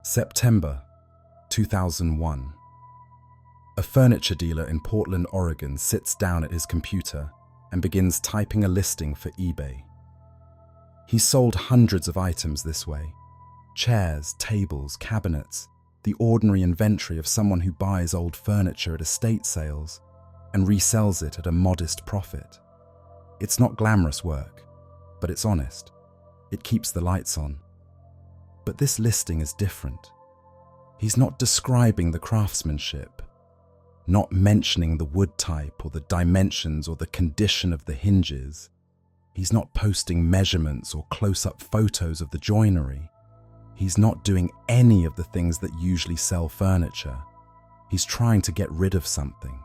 September 2001. A furniture dealer in Portland, Oregon sits down at his computer and begins typing a listing for eBay. He's sold hundreds of items this way: chairs, tables, cabinets, the ordinary inventory of someone who buys old furniture at estate sales and resells it at a modest profit. It's not glamorous work, but it's honest. It keeps the lights on. But this listing is different. He's not describing the craftsmanship, not mentioning the wood type or the dimensions or the condition of the hinges. He's not posting measurements or close-up photos of the joinery. He's not doing any of the things that usually sell furniture. He's trying to get rid of something.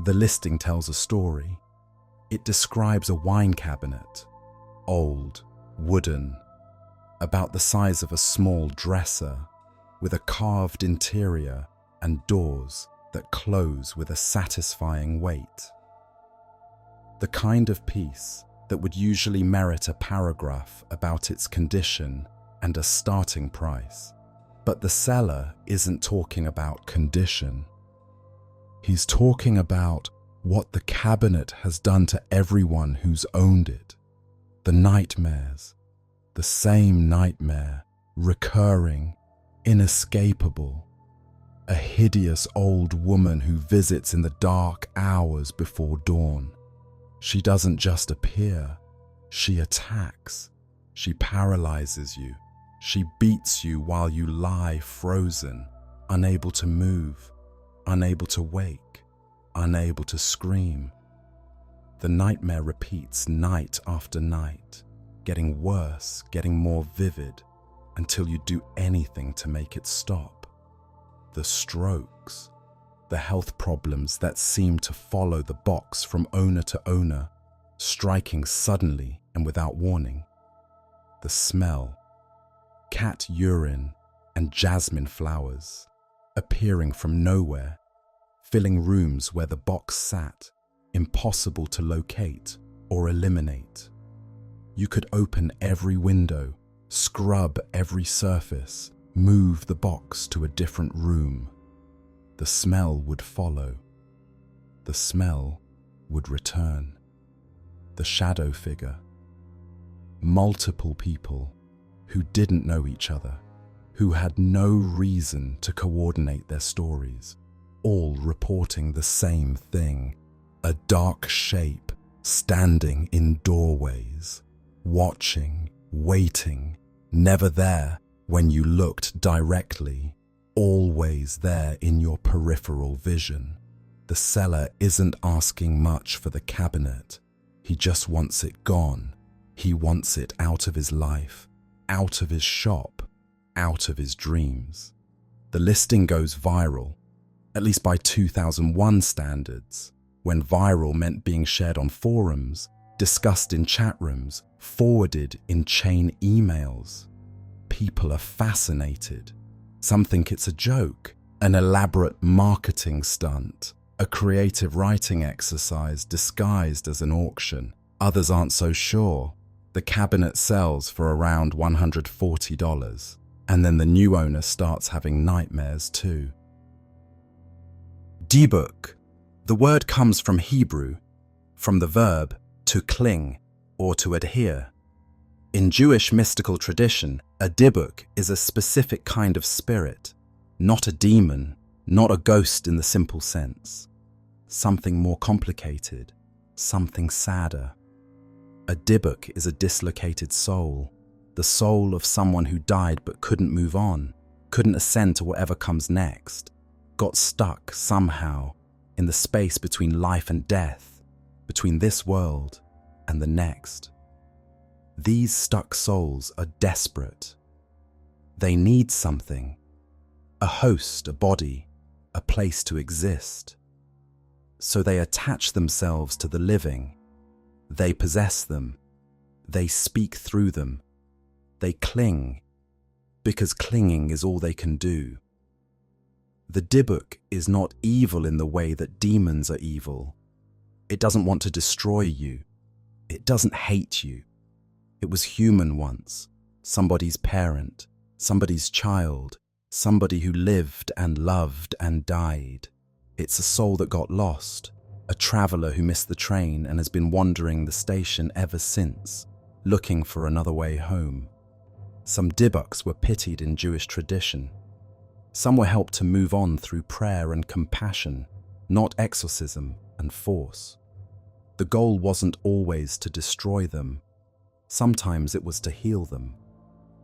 The listing tells a story. It describes a wine cabinet, old, wooden, about the size of a small dresser, with a carved interior and doors that close with a satisfying weight. The kind of piece that would usually merit a paragraph about its condition and a starting price. But the seller isn't talking about condition. He's talking about what the cabinet has done to everyone who's owned it. The nightmares, the same nightmare, recurring, inescapable. A hideous old woman who visits in the dark hours before dawn. She doesn't just appear, she attacks. She paralyzes you. She beats you while you lie frozen, unable to move, unable to wake, unable to scream. The nightmare repeats night after night, getting worse, getting more vivid, until you do anything to make it stop. The strokes, the health problems that seem to follow the box from owner to owner, striking suddenly and without warning. The smell, cat urine and jasmine flowers, appearing from nowhere, filling rooms where the box sat, impossible to locate or eliminate. You could open every window, scrub every surface, move the box to a different room. The smell would follow. The smell would return. The shadow figure. Multiple people who didn't know each other, who had no reason to coordinate their stories, all reporting the same thing: a dark shape standing in doorways, watching, waiting, never there when you looked directly, always there in your peripheral vision. The seller isn't asking much for the cabinet. He just wants it gone. He wants it out of his life, out of his shop, out of his dreams. The listing goes viral, at least by 2001 standards, when viral meant being shared on forums, discussed in chat rooms, forwarded in chain emails. People are fascinated. Some think it's a joke, an elaborate marketing stunt, a creative writing exercise disguised as an auction. Others aren't so sure. The cabinet sells for around $140, and then the new owner starts having nightmares too. Dybbuk. The word comes from Hebrew, from the verb to cling or to adhere. In Jewish mystical tradition, a Dybbuk is a specific kind of spirit, not a demon, not a ghost in the simple sense. Something more complicated, something sadder. A Dybbuk is a dislocated soul, the soul of someone who died but couldn't move on, couldn't ascend to whatever comes next, got stuck somehow in the space between life and death, between this world and the next. These stuck souls are desperate. They need something, a host, a body, a place to exist. So they attach themselves to the living. They possess them. They speak through them. They cling, because clinging is all they can do. The Dybbuk is not evil in the way that demons are evil. It doesn't want to destroy you. It doesn't hate you. It was human once, somebody's parent, somebody's child, somebody who lived and loved and died. It's a soul that got lost, a traveler who missed the train and has been wandering the station ever since, looking for another way home. Some Dybbuks were pitied in Jewish tradition. Some were helped to move on through prayer and compassion, not exorcism and force. The goal wasn't always to destroy them. Sometimes it was to heal them,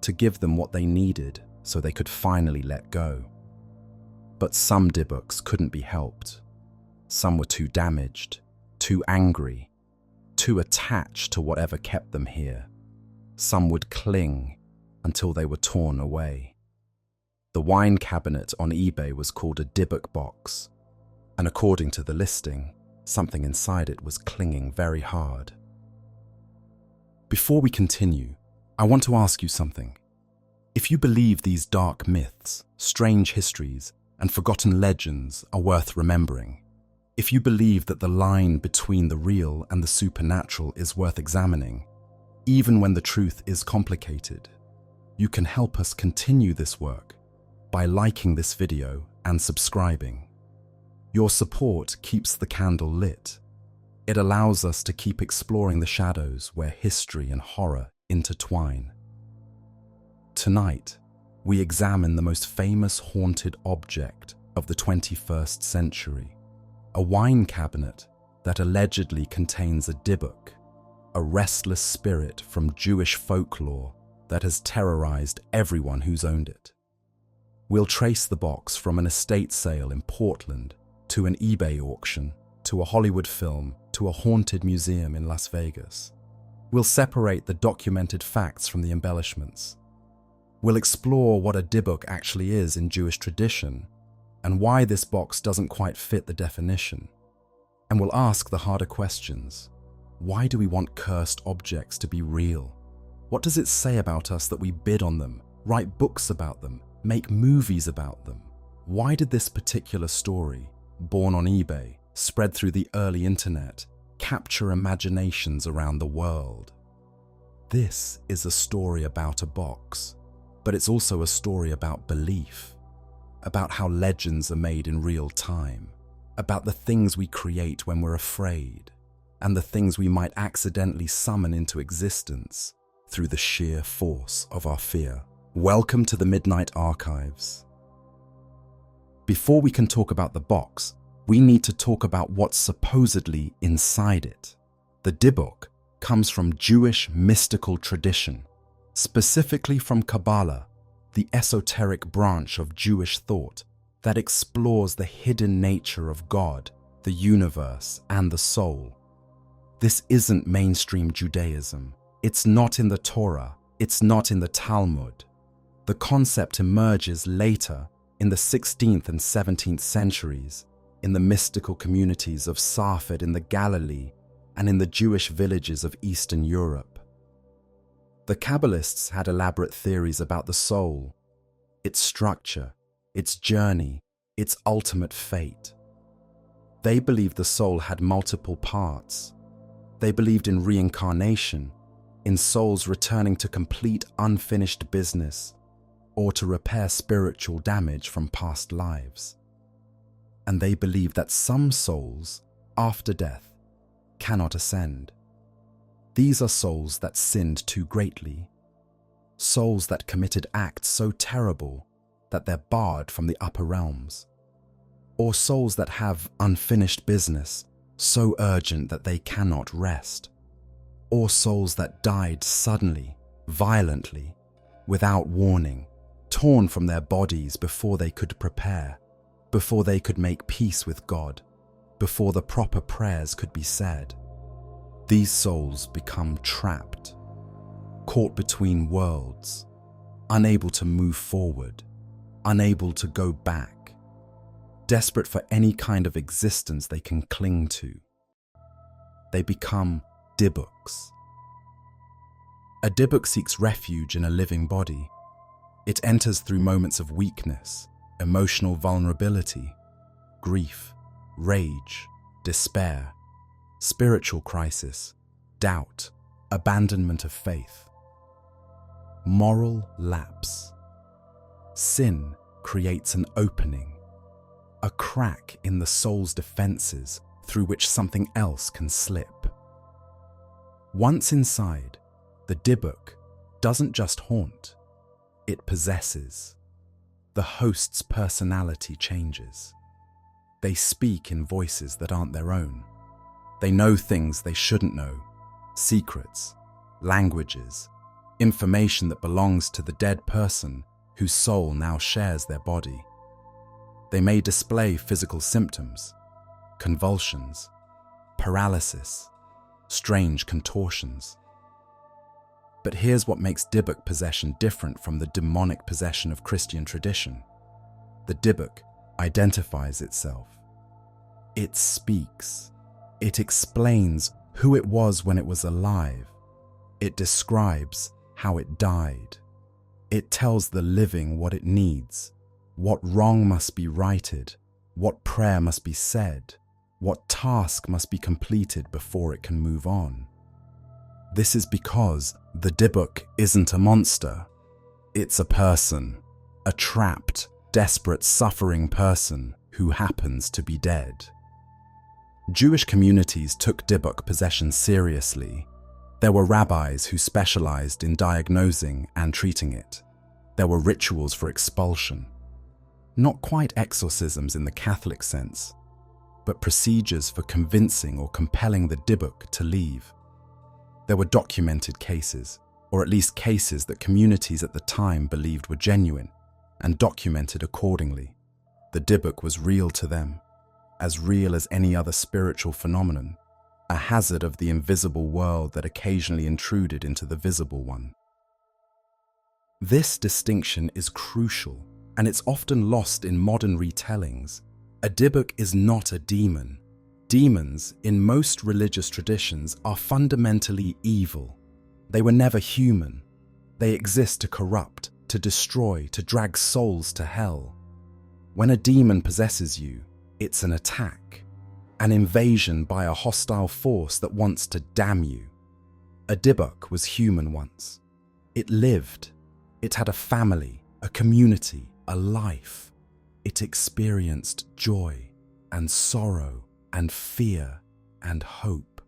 to give them what they needed so they could finally let go. But some Dybbuks couldn't be helped. Some were too damaged, too angry, too attached to whatever kept them here. Some would cling until they were torn away. The wine cabinet on eBay was called a Dybbuk box, and according to the listing, something inside it was clinging very hard. Before we continue, I want to ask you something. If you believe these dark myths, strange histories, and forgotten legends are worth remembering, if you believe that the line between the real and the supernatural is worth examining, even when the truth is complicated, you can help us continue this work by liking this video and subscribing. Your support keeps the candle lit. It allows us to keep exploring the shadows where history and horror intertwine. Tonight, we examine the most famous haunted object of the 21st century, a wine cabinet that allegedly contains a Dybbuk, a restless spirit from Jewish folklore that has terrorized everyone who's owned it. We'll trace the box from an estate sale in Portland to an eBay auction, to a Hollywood film, to a haunted museum in Las Vegas. We'll separate the documented facts from the embellishments. We'll explore what a Dybbuk actually is in Jewish tradition and why this box doesn't quite fit the definition. And we'll ask the harder questions. Why do we want cursed objects to be real? What does it say about us that we bid on them, write books about them, make movies about them? Why did this particular story, born on eBay, spread through the early internet, capture imaginations around the world? This is a story about a box, but it's also a story about belief, about how legends are made in real time, about the things we create when we're afraid, and the things we might accidentally summon into existence through the sheer force of our fear. Welcome to the Midnight Archives. Before we can talk about the box, we need to talk about what's supposedly inside it. The Dybbuk comes from Jewish mystical tradition, specifically from Kabbalah, the esoteric branch of Jewish thought that explores the hidden nature of God, the universe, and the soul. This isn't mainstream Judaism. It's not in the Torah. It's not in the Talmud. The concept emerges later in the 16th and 17th centuries in the mystical communities of Safed in the Galilee and in the Jewish villages of Eastern Europe. The Kabbalists had elaborate theories about the soul, its structure, its journey, its ultimate fate. They believed the soul had multiple parts. They believed in reincarnation, in souls returning to complete unfinished business or to repair spiritual damage from past lives. And they believed that some souls, after death, cannot ascend. These are souls that sinned too greatly, souls that committed acts so terrible that they're barred from the upper realms, or souls that have unfinished business so urgent that they cannot rest, or souls that died suddenly, violently, without warning, torn from their bodies before they could prepare, before they could make peace with God, before the proper prayers could be said. These souls become trapped, caught between worlds, unable to move forward, unable to go back, desperate for any kind of existence they can cling to. They become Dybbuks. A Dybbuk seeks refuge in a living body. It enters through moments of weakness, emotional vulnerability, grief, rage, despair, spiritual crisis, doubt, abandonment of faith, moral lapse. Sin creates an opening, a crack in the soul's defenses through which something else can slip. Once inside, the Dybbuk doesn't just haunt, it possesses. The host's personality changes. They speak in voices that aren't their own. They know things they shouldn't know, secrets, languages, information that belongs to the dead person whose soul now shares their body. They may display physical symptoms, convulsions, paralysis, strange contortions. But here's what makes Dybbuk possession different from the demonic possession of Christian tradition. The Dybbuk identifies itself. It speaks. It explains who it was when it was alive. It describes how it died. It tells the living what it needs, what wrong must be righted, what prayer must be said, what task must be completed before it can move on. This is because the Dybbuk isn't a monster. It's a person, a trapped, desperate, suffering person who happens to be dead. Jewish communities took Dybbuk possession seriously. There were rabbis who specialized in diagnosing and treating it. There were rituals for expulsion. Not quite exorcisms in the Catholic sense, but procedures for convincing or compelling the Dybbuk to leave. There were documented cases, or at least cases that communities at the time believed were genuine, and documented accordingly. The Dybbuk was real to them, as real as any other spiritual phenomenon, a hazard of the invisible world that occasionally intruded into the visible one. This distinction is crucial, and it's often lost in modern retellings. A Dybbuk is not a demon. Demons, in most religious traditions, are fundamentally evil. They were never human. They exist to corrupt, to destroy, to drag souls to hell. When a demon possesses you, it's an attack, an invasion by a hostile force that wants to damn you. A Dybbuk was human once. It lived. It had a family, a community, a life. It experienced joy and sorrow and fear and hope.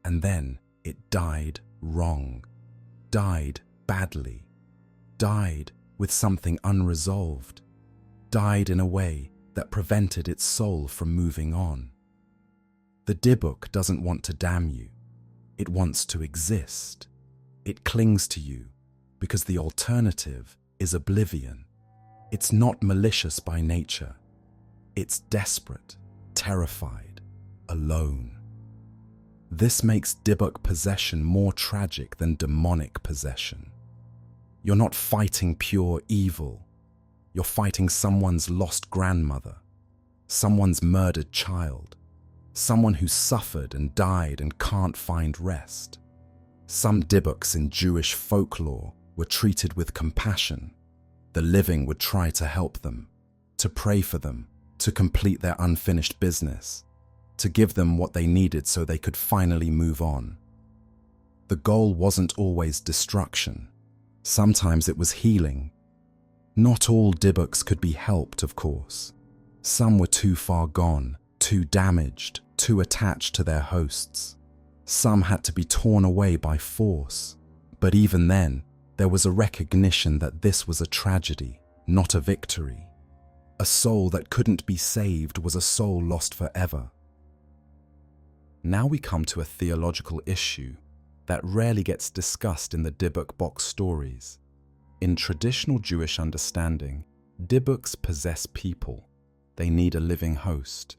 And then it died wrong, died badly, died with something unresolved, died in a way that prevented its soul from moving on. The Dybbuk doesn't want to damn you. It wants to exist. It clings to you because the alternative is oblivion. It's not malicious by nature. It's desperate, terrified, alone. This makes Dybbuk possession more tragic than demonic possession. You're not fighting pure evil. You're fighting someone's lost grandmother, someone's murdered child, someone who suffered and died and can't find rest. Some Dybbuks in Jewish folklore were treated with compassion. The living would try to help them, to pray for them, to complete their unfinished business, to give them what they needed so they could finally move on. The goal wasn't always destruction. Sometimes it was healing. Not all Dybbuks could be helped, of course. Some were too far gone, too damaged, too attached to their hosts. Some had to be torn away by force. But even then, there was a recognition that this was a tragedy, not a victory. A soul that couldn't be saved was a soul lost forever. Now we come to a theological issue that rarely gets discussed in the Dybbuk box stories. In traditional Jewish understanding, Dybbuks possess people. They need a living host,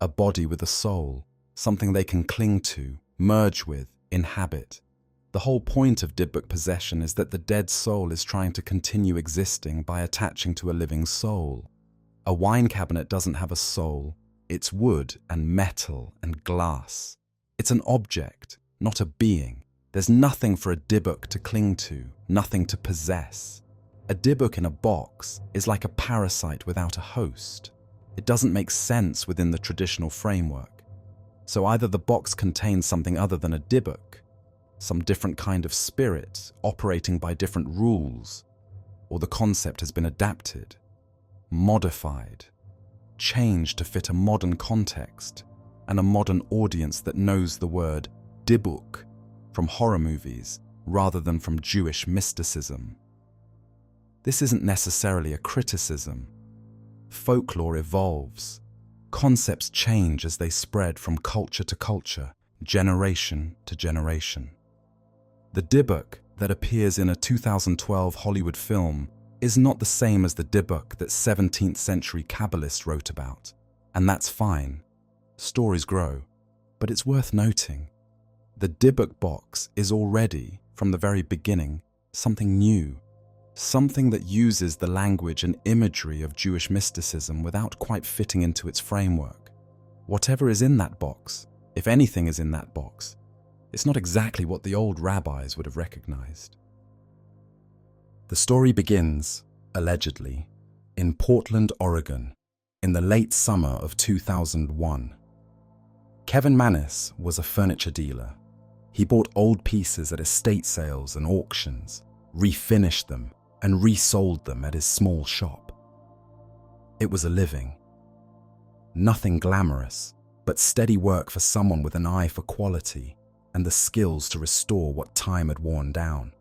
a body with a soul, something they can cling to, merge with, inhabit. The whole point of Dybbuk possession is that the dead soul is trying to continue existing by attaching to a living soul. A wine cabinet doesn't have a soul. It's wood and metal and glass. It's an object, not a being. There's nothing for a Dybbuk to cling to, nothing to possess. A Dybbuk in a box is like a parasite without a host. It doesn't make sense within the traditional framework. So either the box contains something other than a Dybbuk, some different kind of spirit operating by different rules, or the concept has been adapted, modified, changed to fit a modern context and a modern audience that knows the word Dybbuk from horror movies rather than from Jewish mysticism. This isn't necessarily a criticism. Folklore evolves. Concepts change as they spread from culture to culture, generation to generation. The Dybbuk that appears in a 2012 Hollywood film is not the same as the Dybbuk that 17th century Kabbalists wrote about, and that's fine. Stories grow, but it's worth noting. The Dybbuk box is already, from the very beginning, something new, something that uses the language and imagery of Jewish mysticism without quite fitting into its framework. Whatever is in that box, if anything is in that box, it's not exactly what the old rabbis would have recognized. The story begins, allegedly, in Portland, Oregon, in the late summer of 2001. Kevin Mannis was a furniture dealer. He bought old pieces at estate sales and auctions, refinished them, and resold them at his small shop. It was a living. Nothing glamorous, but steady work for someone with an eye for quality and the skills to restore what time had worn down.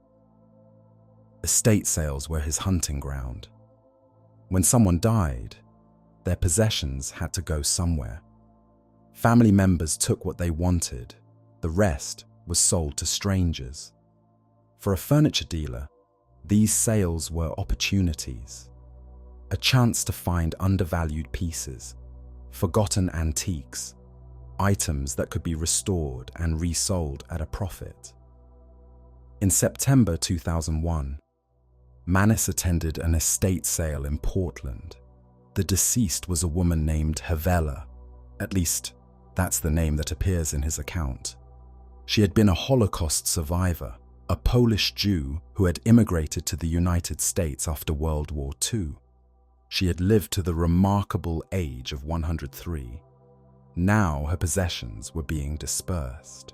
Estate sales were his hunting ground. When someone died, their possessions had to go somewhere. Family members took what they wanted. The rest was sold to strangers. For a furniture dealer, these sales were opportunities, a chance to find undervalued pieces, forgotten antiques, items that could be restored and resold at a profit. In September 2001, Mannis attended an estate sale in Portland. The deceased was a woman named Havela, at least that's the name that appears in his account. She had been a Holocaust survivor, a Polish Jew who had immigrated to the United States after World War II. She had lived to the remarkable age of 103. Now her possessions were being dispersed.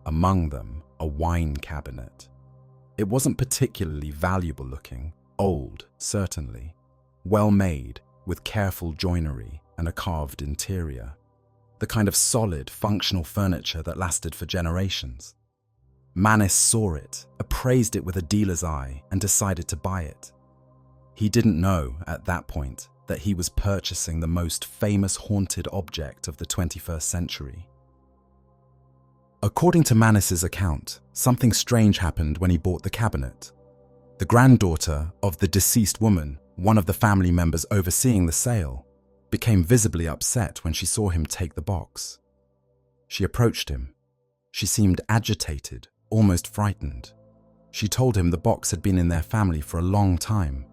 Among them, a wine cabinet. It wasn't particularly valuable looking, old, certainly, well made, with careful joinery and a carved interior. The kind of solid, functional furniture that lasted for generations. Mannis saw it, appraised it with a dealer's eye, and decided to buy it. He didn't know, at that point, that he was purchasing the most famous haunted object of the 21st century. According to Mannis's account, something strange happened when he bought the cabinet. The granddaughter of the deceased woman, one of the family members overseeing the sale, became visibly upset when she saw him take the box. She approached him. She seemed agitated, almost frightened. She told him the box had been in their family for a long time.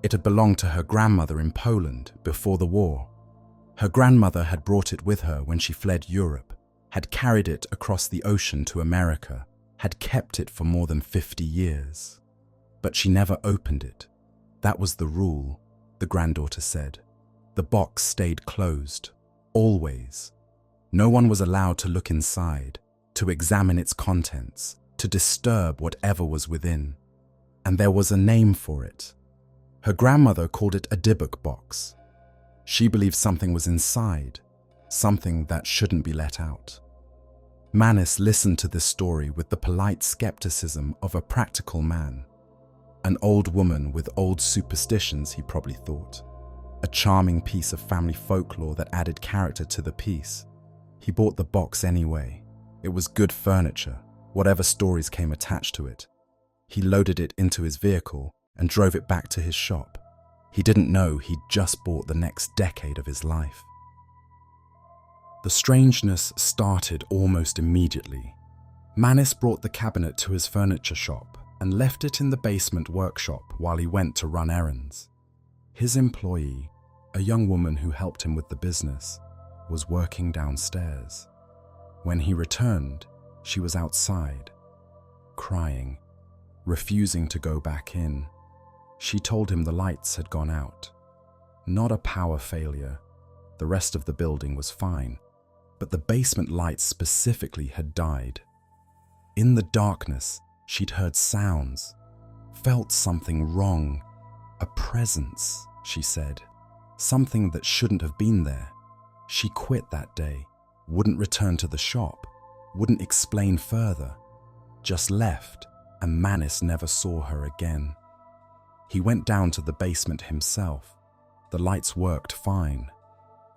It had belonged to her grandmother in Poland before the war. Her grandmother had brought it with her when she fled Europe, had carried it across the ocean to America, had kept it for more than 50 years. But she never opened it. That was the rule, the granddaughter said. The box stayed closed, always. No one was allowed to look inside, to examine its contents, to disturb whatever was within. And there was a name for it. Her grandmother called it a Dybbuk box. She believed something was inside, something that shouldn't be let out. Mannis listened to this story with the polite skepticism of a practical man. An old woman with old superstitions, he probably thought. A charming piece of family folklore that added character to the piece. He bought the box anyway. It was good furniture, whatever stories came attached to it. He loaded it into his vehicle and drove it back to his shop. He didn't know he'd just bought the next decade of his life. The strangeness started almost immediately. Mannis brought the cabinet to his furniture shop and left it in the basement workshop while he went to run errands. His employee, a young woman who helped him with the business, was working downstairs. When he returned, she was outside, crying, refusing to go back in. She told him the lights had gone out. Not a power failure. The rest of the building was fine, but the basement lights specifically had died. In the darkness, she'd heard sounds, felt something wrong, A presence, she said. Something that shouldn't have been there. She quit that day, wouldn't return to the shop, wouldn't explain further, just left, and Mannis never saw her again. He went down to the basement himself. The lights worked fine.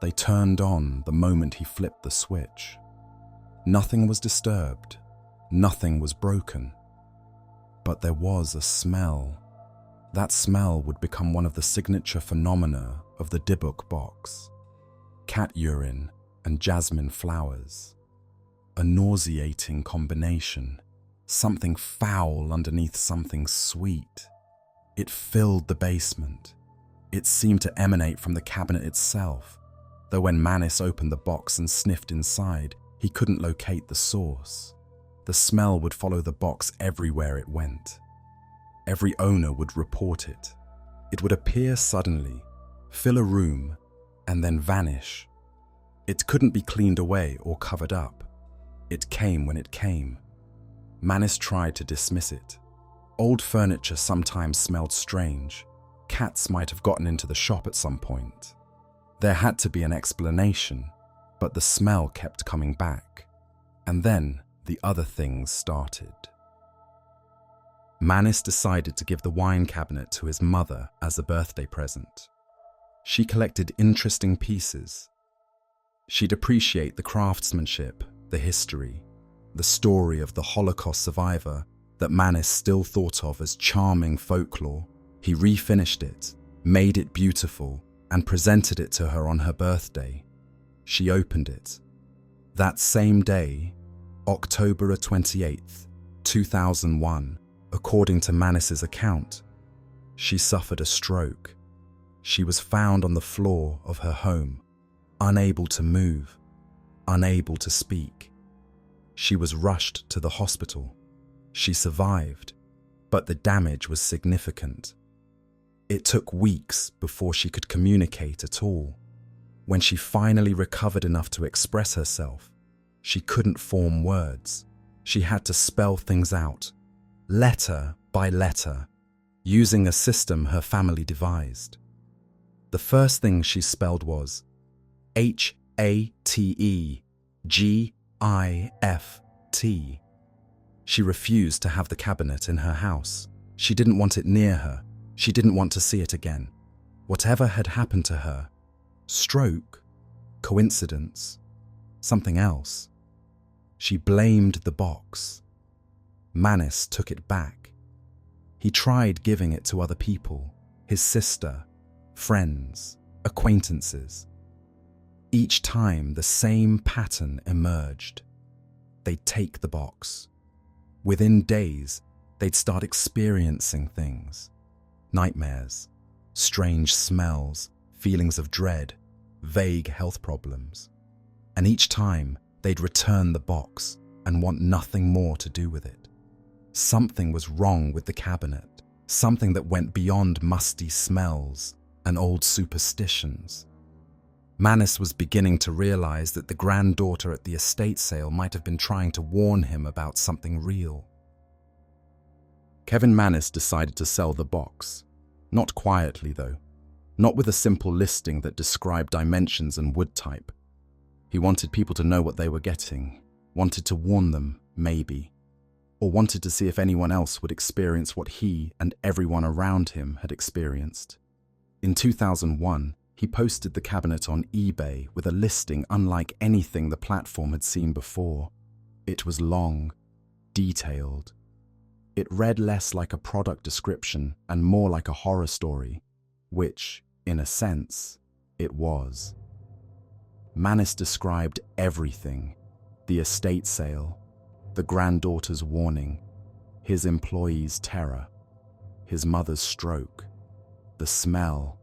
They turned on the moment he flipped the switch. Nothing was disturbed. Nothing was broken. But there was a smell. That smell would become one of the signature phenomena of the Dybbuk box. Cat urine and jasmine flowers. A nauseating combination. Something foul underneath something sweet. It filled the basement. It seemed to emanate from the cabinet itself, though when Mannis opened the box and sniffed inside, he couldn't locate the source. The smell would follow the box everywhere it went. Every owner would report it. It would appear suddenly, fill a room, and then vanish. It couldn't be cleaned away or covered up. It came when it came. Mannis tried to dismiss it. Old furniture sometimes smelled strange. Cats might have gotten into the shop at some point. There had to be an explanation, but the smell kept coming back. And then the other things started. Mannis decided to give the wine cabinet to his mother as a birthday present. She collected interesting pieces. She'd appreciate the craftsmanship, the history, the story of the Holocaust survivor that Mannis still thought of as charming folklore. He refinished it, made it beautiful, and presented it to her on her birthday. She opened it. That same day, October 28th, 2001, according to Mannis's account, she suffered a stroke. She was found on the floor of her home, unable to move, unable to speak. She was rushed to the hospital. She survived, but the damage was significant. It took weeks before she could communicate at all. When she finally recovered enough to express herself, she couldn't form words. She had to spell things out, letter by letter, using a system her family devised. The first thing she spelled was HATEGIFT. She refused to have the cabinet in her house. She didn't want it near her. She didn't want to see it again. Whatever had happened to her, stroke, coincidence, something else, she blamed the box. Mannis took it back. He tried giving it to other people, his sister, friends, acquaintances. Each time the same pattern emerged. They'd take the box. Within days, they'd start experiencing things. Nightmares, strange smells, feelings of dread, vague health problems. And each time, they'd return the box and want nothing more to do with it. Something was wrong with the cabinet, something that went beyond musty smells and old superstitions. Mannis was beginning to realize that the granddaughter at the estate sale might have been trying to warn him about something real. Kevin Mannis decided to sell the box. Not quietly, though. Not with a simple listing that described dimensions and wood type. He wanted people to know what they were getting, wanted to warn them, maybe, or wanted to see if anyone else would experience what he and everyone around him had experienced. In 2001, he posted the cabinet on eBay with a listing unlike anything the platform had seen before. It was long, detailed. It read less like a product description and more like a horror story, which, in a sense, it was. Mannis described everything: the estate sale, the granddaughter's warning, his employee's terror, his mother's stroke, the smell,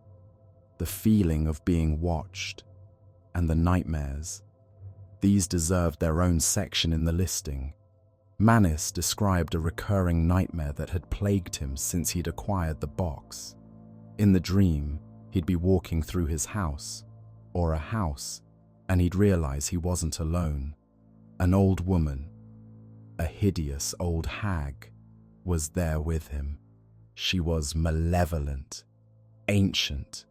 the feeling of being watched, and the nightmares. These deserved their own section in the listing. Mannis described a recurring nightmare that had plagued him since he'd acquired the box. In the dream, he'd be walking through his house, or a house, and he'd realize he wasn't alone. An old woman, a hideous old hag, was there with him. She was malevolent, ancient,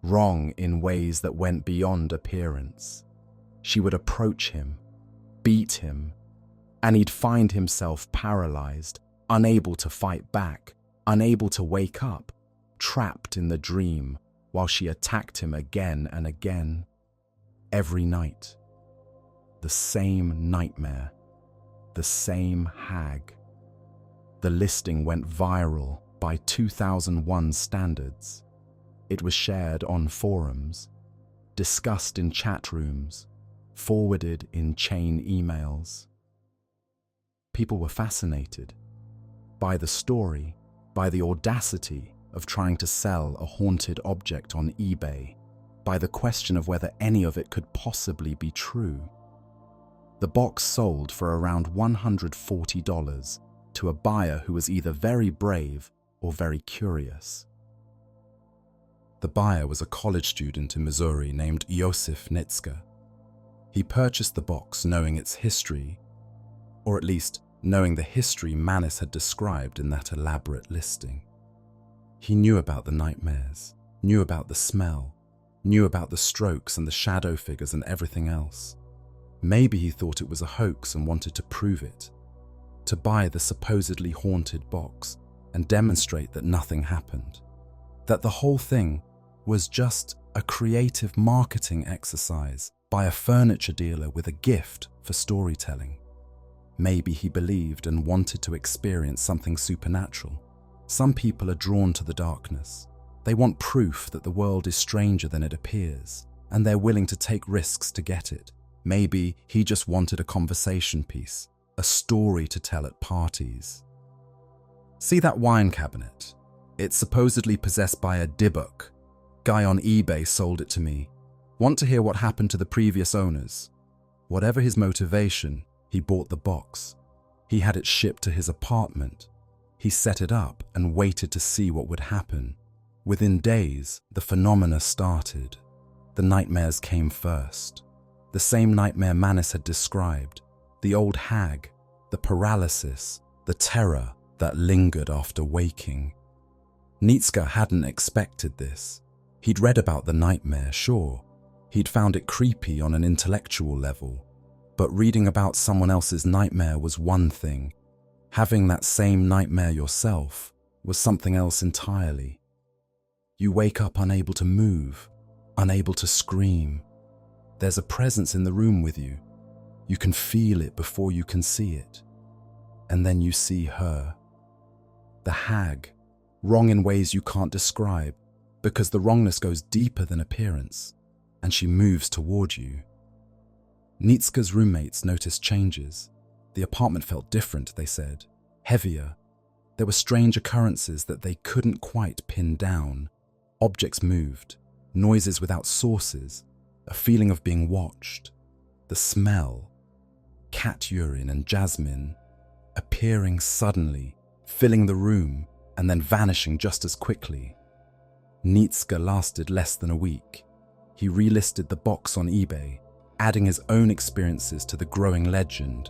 wrong in ways that went beyond appearance. She would approach him, beat him, and he'd find himself paralyzed, unable to fight back, unable to wake up, trapped in the dream while she attacked him again and again. Every night, the same nightmare, the same hag. The listing went viral by 2001 standards. It was shared on forums, discussed in chat rooms, forwarded in chain emails. People were fascinated by the story, by the audacity of trying to sell a haunted object on eBay, by the question of whether any of it could possibly be true. The box sold for around $140 to a buyer who was either very brave or very curious. The buyer was a college student in Missouri named Yosef Nitzka. He purchased the box knowing its history, or at least knowing the history Mannis had described in that elaborate listing. He knew about the nightmares, knew about the smell, knew about the strokes and the shadow figures and everything else. Maybe he thought it was a hoax and wanted to prove it, to buy the supposedly haunted box and demonstrate that nothing happened, that the whole thing was just a creative marketing exercise by a furniture dealer with a gift for storytelling. Maybe he believed and wanted to experience something supernatural. Some people are drawn to the darkness. They want proof that the world is stranger than it appears, and they're willing to take risks to get it. Maybe he just wanted a conversation piece, a story to tell at parties. See that wine cabinet? It's supposedly possessed by a Dybbuk. Guy on eBay sold it to me. Want to hear what happened to the previous owners? Whatever his motivation, he bought the box. He had it shipped to his apartment. He set it up and waited to see what would happen. Within days, the phenomena started. The nightmares came first. The same nightmare Mannis had described. The old hag, the paralysis, the terror that lingered after waking. Nitzka hadn't expected this. He'd read about the nightmare, sure. He'd found it creepy on an intellectual level. But reading about someone else's nightmare was one thing. Having that same nightmare yourself was something else entirely. You wake up unable to move, unable to scream. There's a presence in the room with you. You can feel it before you can see it. And then you see her. The hag, wrong in ways you can't describe, because the wrongness goes deeper than appearance, and she moves toward you. Nitzka's roommates noticed changes. The apartment felt different, they said, heavier. There were strange occurrences that they couldn't quite pin down. Objects moved, noises without sources, a feeling of being watched. The smell, cat urine and jasmine, appearing suddenly, filling the room, and then vanishing just as quickly. Nitzka lasted less than a week. He relisted the box on eBay, adding his own experiences to the growing legend.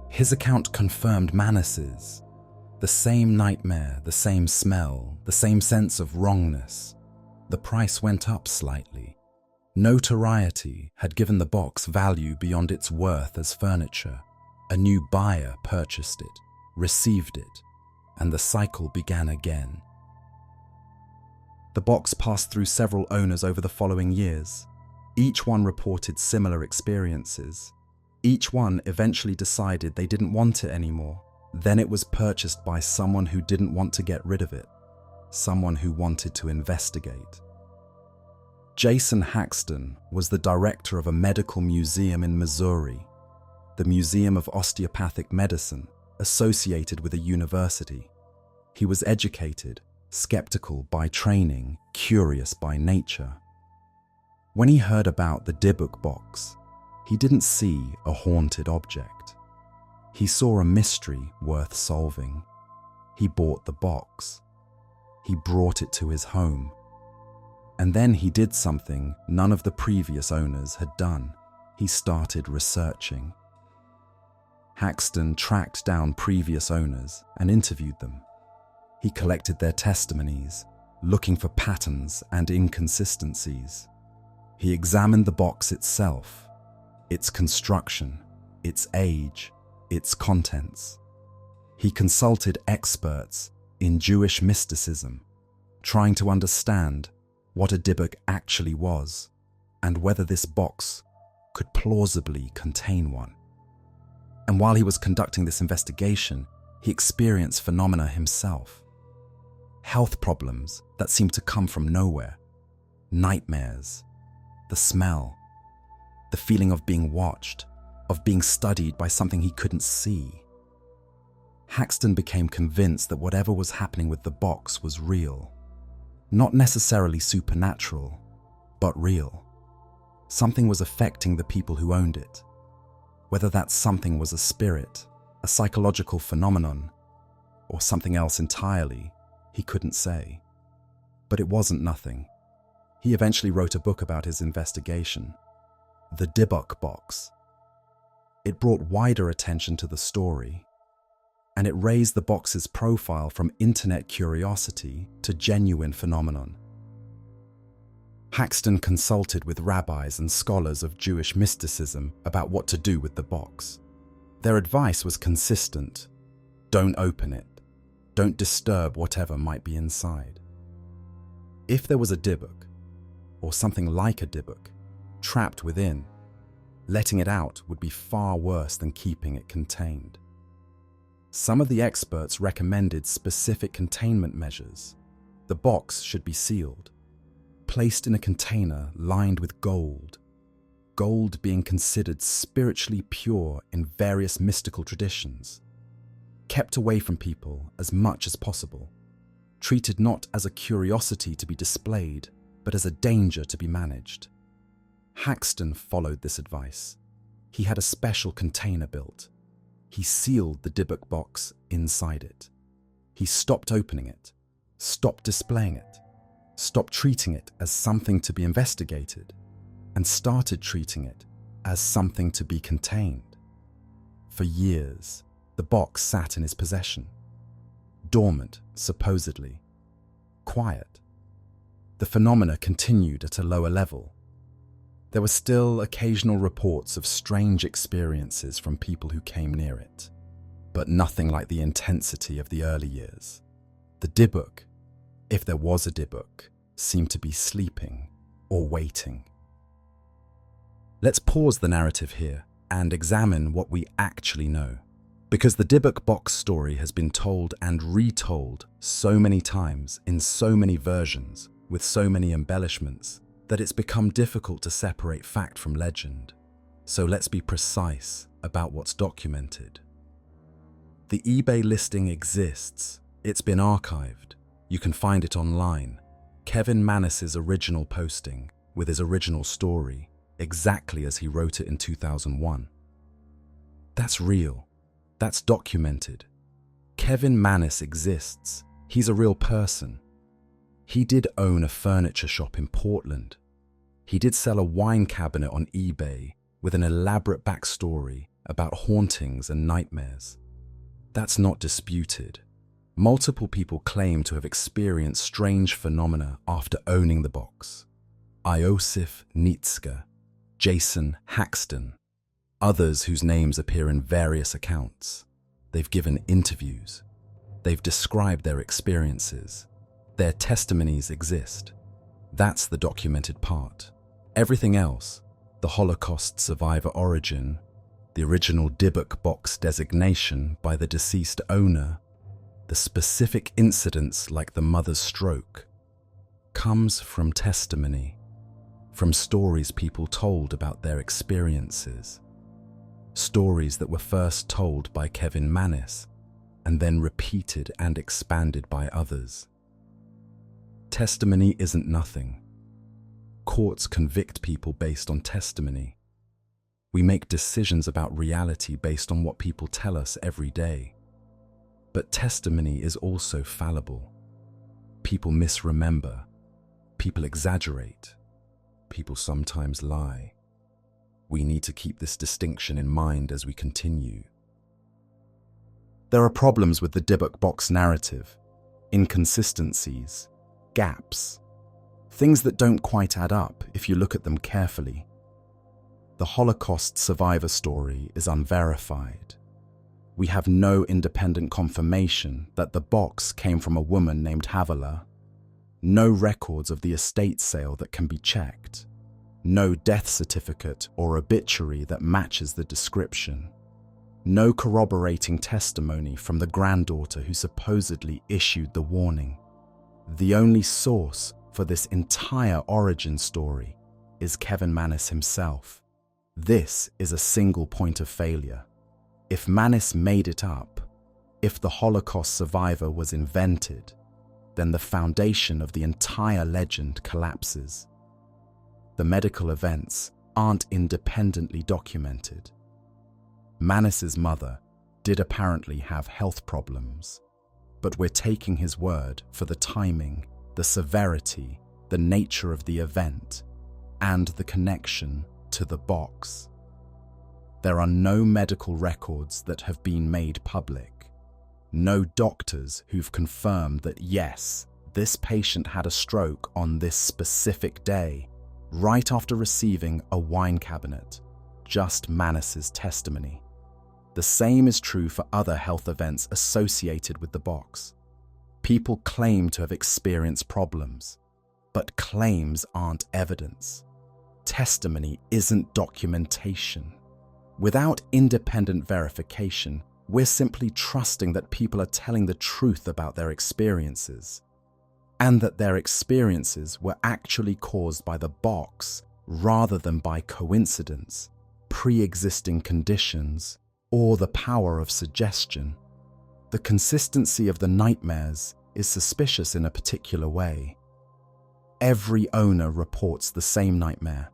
His account confirmed Mannis's. The same nightmare, the same smell, the same sense of wrongness. The price went up slightly. Notoriety had given the box value beyond its worth as furniture. A new buyer purchased it, received it, and the cycle began again. The box passed through several owners over the following years. Each one reported similar experiences. Each one eventually decided they didn't want it anymore. Then it was purchased by someone who didn't want to get rid of it, someone who wanted to investigate. Jason Haxton was the director of a medical museum in Missouri, the Museum of Osteopathic Medicine, associated with a university. He was educated, skeptical by training, curious by nature. When he heard about the Dybbuk box, he didn't see a haunted object. He saw a mystery worth solving. He bought the box. He brought it to his home. And then he did something none of the previous owners had done. He started researching. Haxton tracked down previous owners and interviewed them. He collected their testimonies, looking for patterns and inconsistencies. He examined the box itself, its construction, its age, its contents. He consulted experts in Jewish mysticism, trying to understand what a Dybbuk actually was and whether this box could plausibly contain one. And while he was conducting this investigation, he experienced phenomena himself. Health problems that seemed to come from nowhere, nightmares, the smell, the feeling of being watched, of being studied by something he couldn't see. Haxton became convinced that whatever was happening with the box was real. Not necessarily supernatural, but real. Something was affecting the people who owned it. Whether that something was a spirit, a psychological phenomenon, or something else entirely, he couldn't say. But it wasn't nothing. He eventually wrote a book about his investigation, The Dybbuk Box. It brought wider attention to the story, and it raised the box's profile from internet curiosity to genuine phenomenon. Haxton consulted with rabbis and scholars of Jewish mysticism about what to do with the box. Their advice was consistent. Don't open it. Don't disturb whatever might be inside. If there was a Dybbuk, or something like a Dybbuk, trapped within, letting it out would be far worse than keeping it contained. Some of the experts recommended specific containment measures. The box should be sealed, placed in a container lined with gold, gold being considered spiritually pure in various mystical traditions, kept away from people as much as possible, treated not as a curiosity to be displayed, but as a danger to be managed. Haxton followed this advice. He had a special container built. He sealed the Dybbuk box inside it. He stopped opening it, stopped displaying it, stopped treating it as something to be investigated, and started treating it as something to be contained. For years, the box sat in his possession, dormant, supposedly, quiet. The phenomena continued at a lower level. There were still occasional reports of strange experiences from people who came near it, but nothing like the intensity of the early years. The Dybbuk, if there was a Dybbuk, seemed to be sleeping or waiting. Let's pause the narrative here and examine what we actually know, because the Dybbuk box story has been told and retold so many times in so many versions with so many embellishments that it's become difficult to separate fact from legend. So let's be precise about what's documented. The eBay listing exists. It's been archived. You can find it online. Kevin Mannis's original posting with his original story, exactly as he wrote it in 2001. That's real. That's documented. Kevin Mannis exists. He's a real person. He did own a furniture shop in Portland. He did sell a wine cabinet on eBay with an elaborate backstory about hauntings and nightmares. That's not disputed. Multiple people claim to have experienced strange phenomena after owning the box. Iosif Nietzsche, Jason Haxton, others whose names appear in various accounts. They've given interviews. They've described their experiences. Their testimonies exist. That's the documented part. Everything else, the Holocaust survivor origin, the original Dybbuk box designation by the deceased owner, the specific incidents like the mother's stroke, comes from testimony, from stories people told about their experiences. Stories that were first told by Kevin Mannis and then repeated and expanded by others. Testimony isn't nothing. Courts convict people based on testimony. We make decisions about reality based on what people tell us every day. But testimony is also fallible. People misremember. People exaggerate. People sometimes lie. We need to keep this distinction in mind as we continue. There are problems with the Dybbuk box narrative, inconsistencies, gaps. Things that don't quite add up if you look at them carefully. The Holocaust survivor story is unverified. We have no independent confirmation that the box came from a woman named Havilah. No records of the estate sale that can be checked. No death certificate or obituary that matches the description. No corroborating testimony from the granddaughter who supposedly issued the warning. The only source for this entire origin story is Kevin Mannis himself. This is a single point of failure. If Mannis made it up, if the Holocaust survivor was invented, then the foundation of the entire legend collapses. The medical events aren't independently documented. Mannis's mother did apparently have health problems, but we're taking his word for the timing, the severity, the nature of the event, and the connection to the box. There are no medical records that have been made public. No doctors who've confirmed that yes, this patient had a stroke on this specific day, right after receiving a wine cabinet. Just Mannis's testimony. The same is true for other health events associated with the box. People claim to have experienced problems, but claims aren't evidence. Testimony isn't documentation. Without independent verification, we're simply trusting that people are telling the truth about their experiences, and that their experiences were actually caused by the box rather than by coincidence, pre-existing conditions, or the power of suggestion. The consistency of the nightmares is suspicious in a particular way. Every owner reports the same nightmare: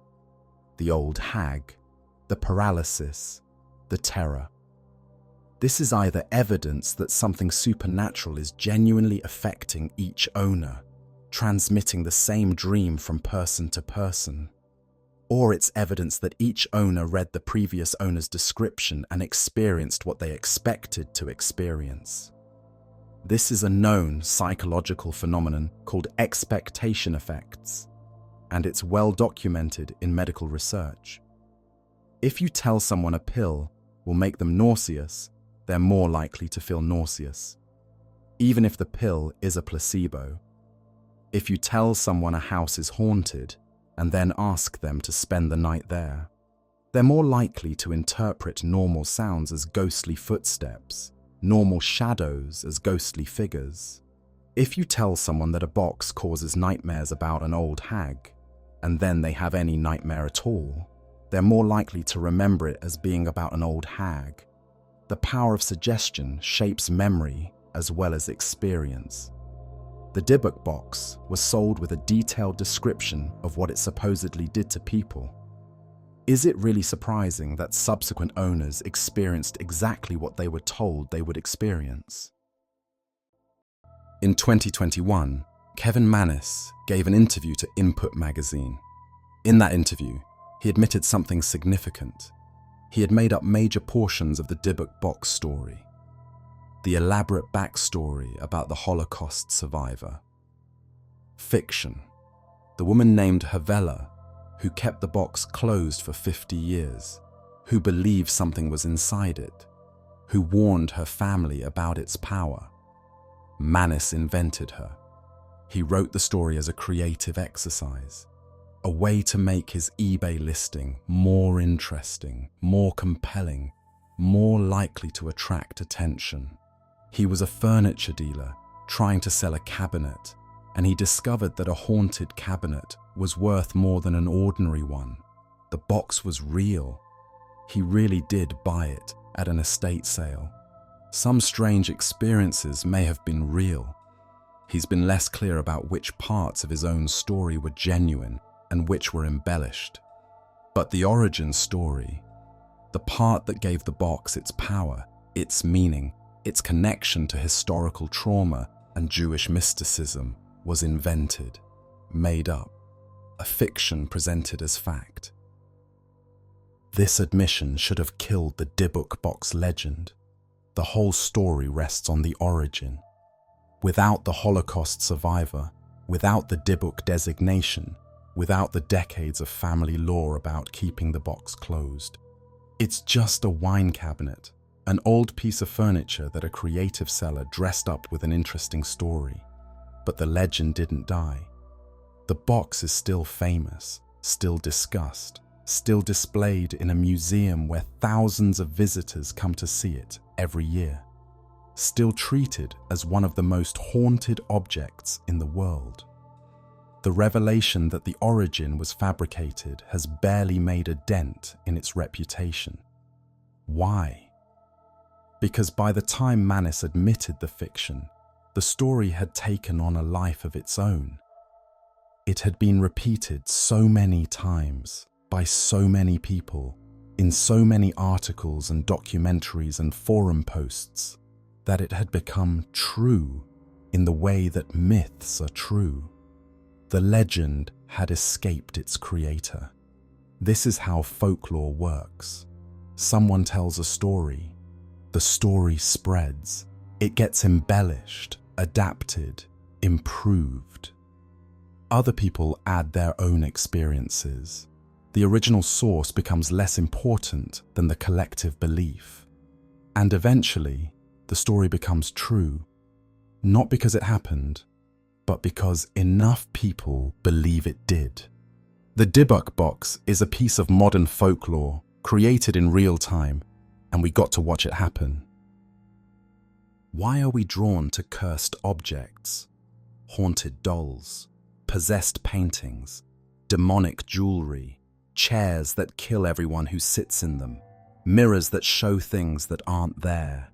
the old hag, the paralysis, the terror. This is either evidence that something supernatural is genuinely affecting each owner, transmitting the same dream from person to person, or it's evidence that each owner read the previous owner's description and experienced what they expected to experience. This is a known psychological phenomenon called expectation effects, and it's well documented in medical research. If you tell someone a pill will make them nauseous, they're more likely to feel nauseous, even if the pill is a placebo. If you tell someone a house is haunted and then ask them to spend the night there, they're more likely to interpret normal sounds as ghostly footsteps, normal shadows as ghostly figures. If you tell someone that a box causes nightmares about an old hag, and then they have any nightmare at all, they're more likely to remember it as being about an old hag. The power of suggestion shapes memory as well as experience. The Dybbuk box was sold with a detailed description of what it supposedly did to people. Is it really surprising that subsequent owners experienced exactly what they were told they would experience? In 2021, Kevin Mannis gave an interview to Input magazine. In that interview, he admitted something significant. He had made up major portions of the Dybbuk box story, the elaborate backstory about the Holocaust survivor. Fiction. The woman named Havilah, who kept the box closed for 50 years, who believed something was inside it, who warned her family about its power. Mannis invented her. He wrote the story as a creative exercise, a way to make his eBay listing more interesting, more compelling, more likely to attract attention. He was a furniture dealer trying to sell a cabinet, and he discovered that a haunted cabinet was worth more than an ordinary one. The box was real. He really did buy it at an estate sale. Some strange experiences may have been real. He's been less clear about which parts of his own story were genuine and which were embellished. But the origin story, the part that gave the box its power, its meaning, its connection to historical trauma and Jewish mysticism, was invented, made up, a fiction presented as fact. This admission should have killed the Dybbuk box legend. The whole story rests on the origin. Without the Holocaust survivor, Without the Dybbuk designation, without the decades of family lore about keeping the box closed. It's just a wine cabinet, an old piece of furniture that a creative seller dressed up with an interesting story. But the legend didn't die. The box is still famous, still discussed, still displayed in a museum where thousands of visitors come to see it every year. Still treated as one of the most haunted objects in the world. The revelation that the origin was fabricated has barely made a dent in its reputation. Why? Because by the time Mannis admitted the fiction, the story had taken on a life of its own. It had been repeated so many times, by so many people, in so many articles and documentaries and forum posts, that it had become true in the way that myths are true. The legend had escaped its creator. This is how folklore works. Someone tells a story. The story spreads. It gets embellished, adapted, improved. Other people add their own experiences. The original source becomes less important than the collective belief. And eventually, the story becomes true, not because it happened, but because enough people believe it did. The Dybbuk box is a piece of modern folklore created in real time, and we got to watch it happen. Why are we drawn to cursed objects, haunted dolls, possessed paintings, demonic jewelry, chairs that kill everyone who sits in them, mirrors that show things that aren't there?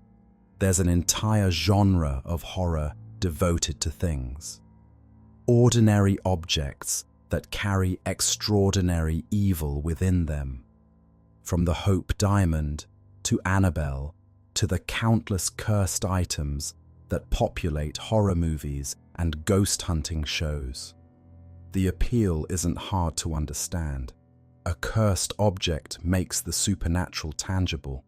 There's an entire genre of horror devoted to things. Ordinary objects that carry extraordinary evil within them. From the Hope Diamond to Annabelle to the countless cursed items that populate horror movies and ghost hunting shows. The appeal isn't hard to understand. A cursed object makes the supernatural tangible.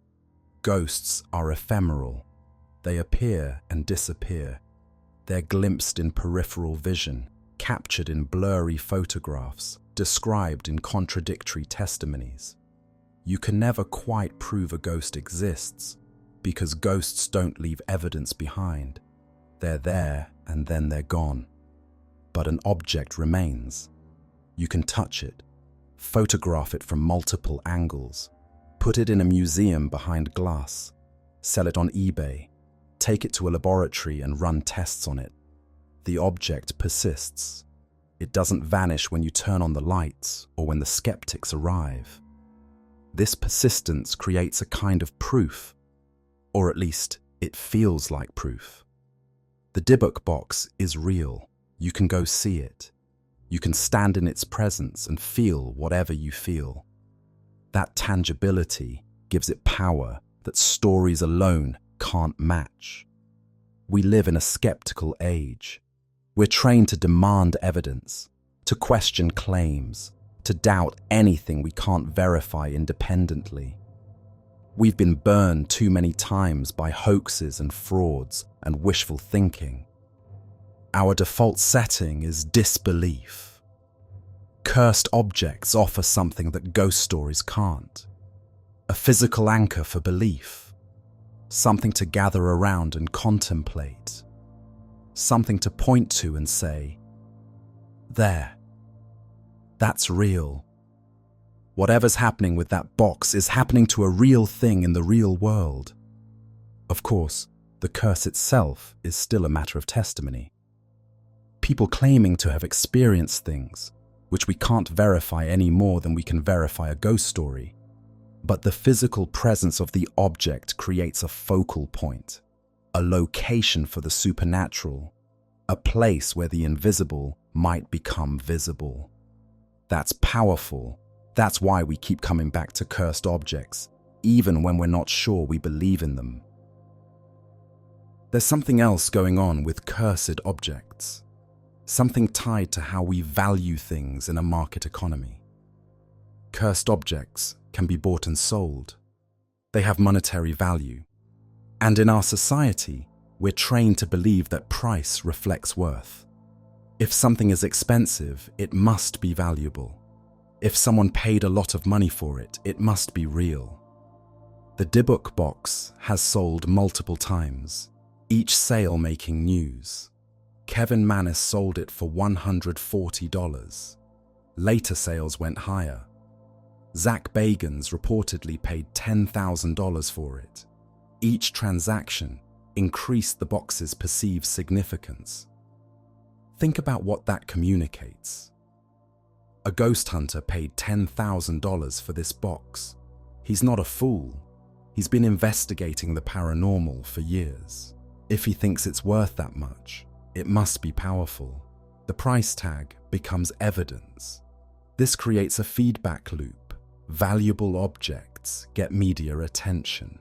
Ghosts are ephemeral. They appear and disappear. They're glimpsed in peripheral vision, captured in blurry photographs, described in contradictory testimonies. You can never quite prove a ghost exists, because ghosts don't leave evidence behind. They're there and then they're gone. But an object remains. You can touch it, photograph it from multiple angles, put it in a museum behind glass, sell it on eBay, take it to a laboratory and run tests on it. The object persists. It doesn't vanish when you turn on the lights or when the skeptics arrive. This persistence creates a kind of proof, or at least it feels like proof. The Dybbuk box is real. You can go see it. You can stand in its presence and feel whatever you feel. That tangibility gives it power that stories alone can't match. We live in a skeptical age. We're trained to demand evidence, to question claims, to doubt anything we can't verify independently. We've been burned too many times by hoaxes and frauds and wishful thinking. Our default setting is disbelief. Cursed objects offer something that ghost stories can't. A physical anchor for belief. Something to gather around and contemplate. Something to point to and say, there, that's real. Whatever's happening with that box is happening to a real thing in the real world. Of course, the curse itself is still a matter of testimony. People claiming to have experienced things, which we can't verify any more than we can verify a ghost story. But the physical presence of the object creates a focal point, a location for the supernatural, a place where the invisible might become visible. That's powerful. That's why we keep coming back to cursed objects, even when we're not sure we believe in them. There's something else going on with cursed objects, something tied to how we value things in a market economy. Cursed objects can be bought and sold. They have monetary value. And in our society, we're trained to believe that price reflects worth. If something is expensive, it must be valuable. If someone paid a lot of money for it, it must be real. The Dybbuk box has sold multiple times, each sale making news. Kevin Mannis sold it for $140. Later sales went higher. Zak Bagans reportedly paid $10,000 for it. Each transaction increased the box's perceived significance. Think about what that communicates. A ghost hunter paid $10,000 for this box. He's not a fool. He's been investigating the paranormal for years. If he thinks it's worth that much, it must be powerful. The price tag becomes evidence. This creates a feedback loop. Valuable objects get media attention.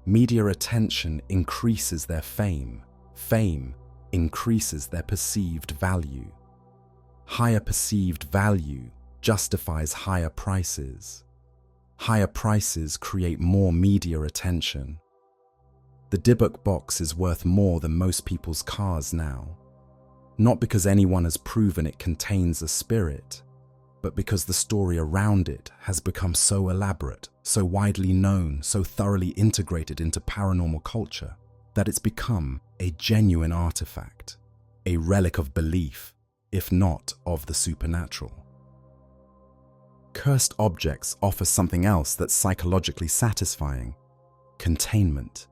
Media attention increases their fame. Fame increases their perceived value. Higher perceived value justifies higher prices. Higher prices create more media attention. The Dybbuk box is worth more than most people's cars now. Not because anyone has proven it contains a spirit, but because the story around it has become so elaborate, so widely known, so thoroughly integrated into paranormal culture, that it's become a genuine artifact, a relic of belief, if not of the supernatural. Cursed objects offer something else that's psychologically satisfying: containment.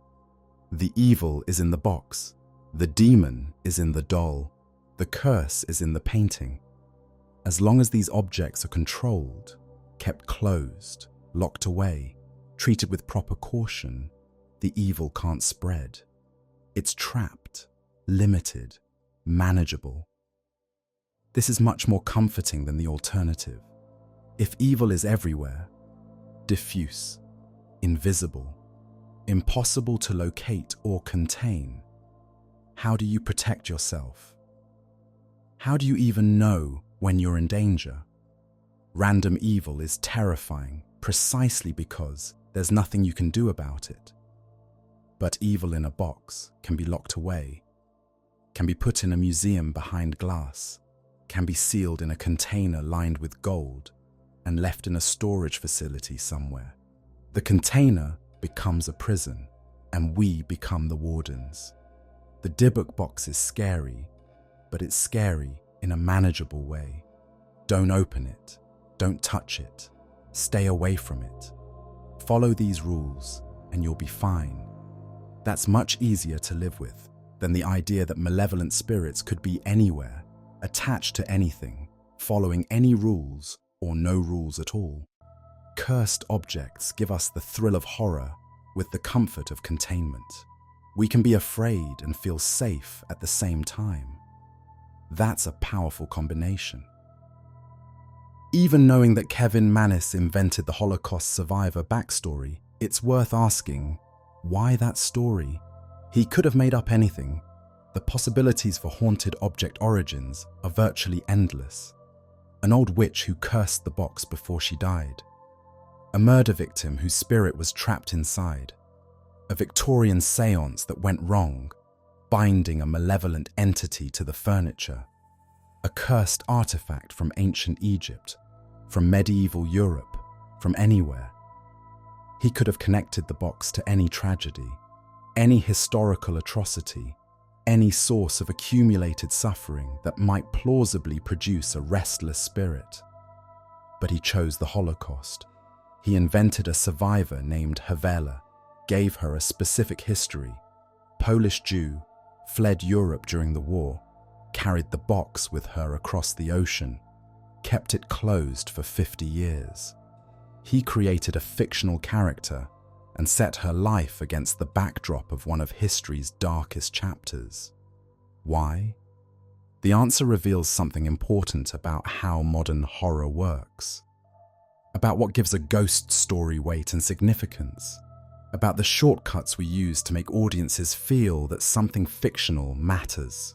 The evil is in the box, the demon is in the doll, the curse is in the painting. As long as these objects are controlled, kept closed, locked away, treated with proper caution, the evil can't spread. It's trapped, limited, manageable. This is much more comforting than the alternative. If evil is everywhere, diffuse, invisible, impossible to locate or contain, how do you protect yourself? How do you even know when you're in danger? Random evil is terrifying precisely because there's nothing you can do about it. But evil in a box can be locked away, can be put in a museum behind glass, can be sealed in a container lined with gold and left in a storage facility somewhere. The container becomes a prison, and we become the wardens. The Dybbuk box is scary, but it's scary in a manageable way. Don't open it. Don't touch it. Stay away from it. Follow these rules, and you'll be fine. That's much easier to live with than the idea that malevolent spirits could be anywhere, attached to anything, following any rules or no rules at all. Cursed objects give us the thrill of horror with the comfort of containment. We can be afraid and feel safe at the same time. That's a powerful combination. Even knowing that Kevin Mannis invented the Holocaust survivor backstory, it's worth asking, why that story? He could have made up anything. The possibilities for haunted object origins are virtually endless. An old witch who cursed the box before she died. A murder victim whose spirit was trapped inside. A Victorian séance that went wrong, binding a malevolent entity to the furniture. A cursed artifact from ancient Egypt, from medieval Europe, from anywhere. He could have connected the box to any tragedy, any historical atrocity, any source of accumulated suffering that might plausibly produce a restless spirit. But he chose the Holocaust. He invented a survivor named Havela, gave her a specific history. Polish Jew, fled Europe during the war, carried the box with her across the ocean, kept it closed for 50 years. He created a fictional character and set her life against the backdrop of one of history's darkest chapters. Why? The answer reveals something important about how modern horror works, about what gives a ghost story weight and significance, about the shortcuts we use to make audiences feel that something fictional matters.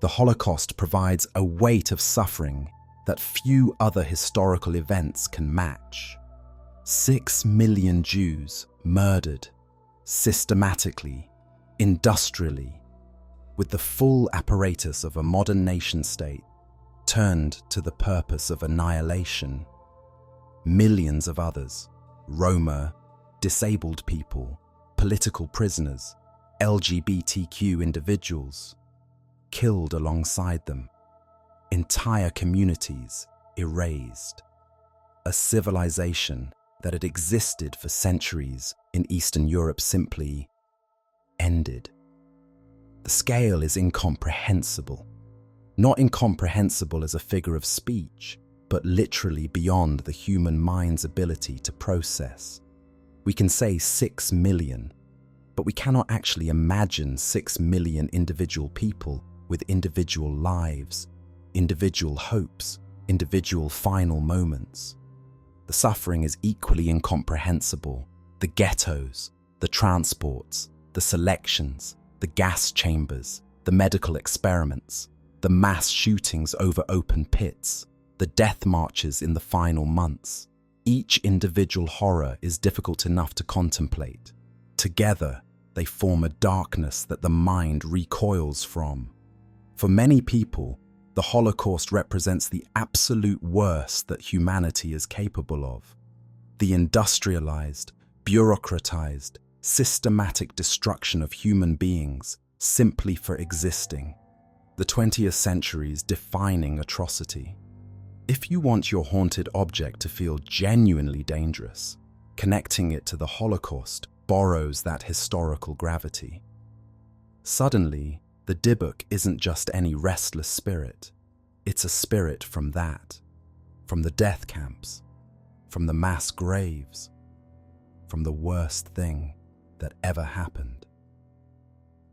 The Holocaust provides a weight of suffering that few other historical events can match. 6 million Jews murdered, systematically, industrially, with the full apparatus of a modern nation-state, turned to the purpose of annihilation. Millions of others, Roma, disabled people, political prisoners, LGBTQ individuals, killed alongside them. Entire communities erased. A civilization that had existed for centuries in Eastern Europe simply ended. The scale is incomprehensible. Not incomprehensible as a figure of speech, but literally beyond the human mind's ability to process. We can say 6 million, but we cannot actually imagine 6 million individual people with individual lives, individual hopes, individual final moments. The suffering is equally incomprehensible. The ghettos, the transports, the selections, the gas chambers, the medical experiments, the mass shootings over open pits, the death marches in the final months. Each individual horror is difficult enough to contemplate. Together, they form a darkness that the mind recoils from. For many people, the Holocaust represents the absolute worst that humanity is capable of. The industrialized, bureaucratized, systematic destruction of human beings simply for existing. The 20th century's defining atrocity. If you want your haunted object to feel genuinely dangerous, connecting it to the Holocaust borrows that historical gravity. Suddenly, the Dybbuk isn't just any restless spirit. It's a spirit from that, from the death camps, from the mass graves, from the worst thing that ever happened.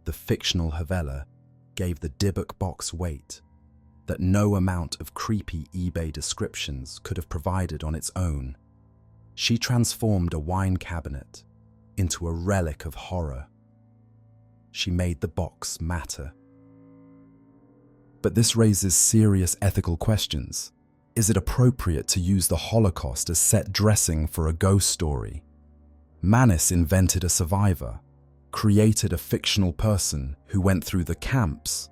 The fictional Havela gave the Dybbuk box weight that no amount of creepy eBay descriptions could have provided on its own. She transformed a wine cabinet into a relic of horror. She made the box matter. But this raises serious ethical questions. Is it appropriate to use the Holocaust as set dressing for a ghost story? Mannis invented a survivor, created a fictional person who went through the camps,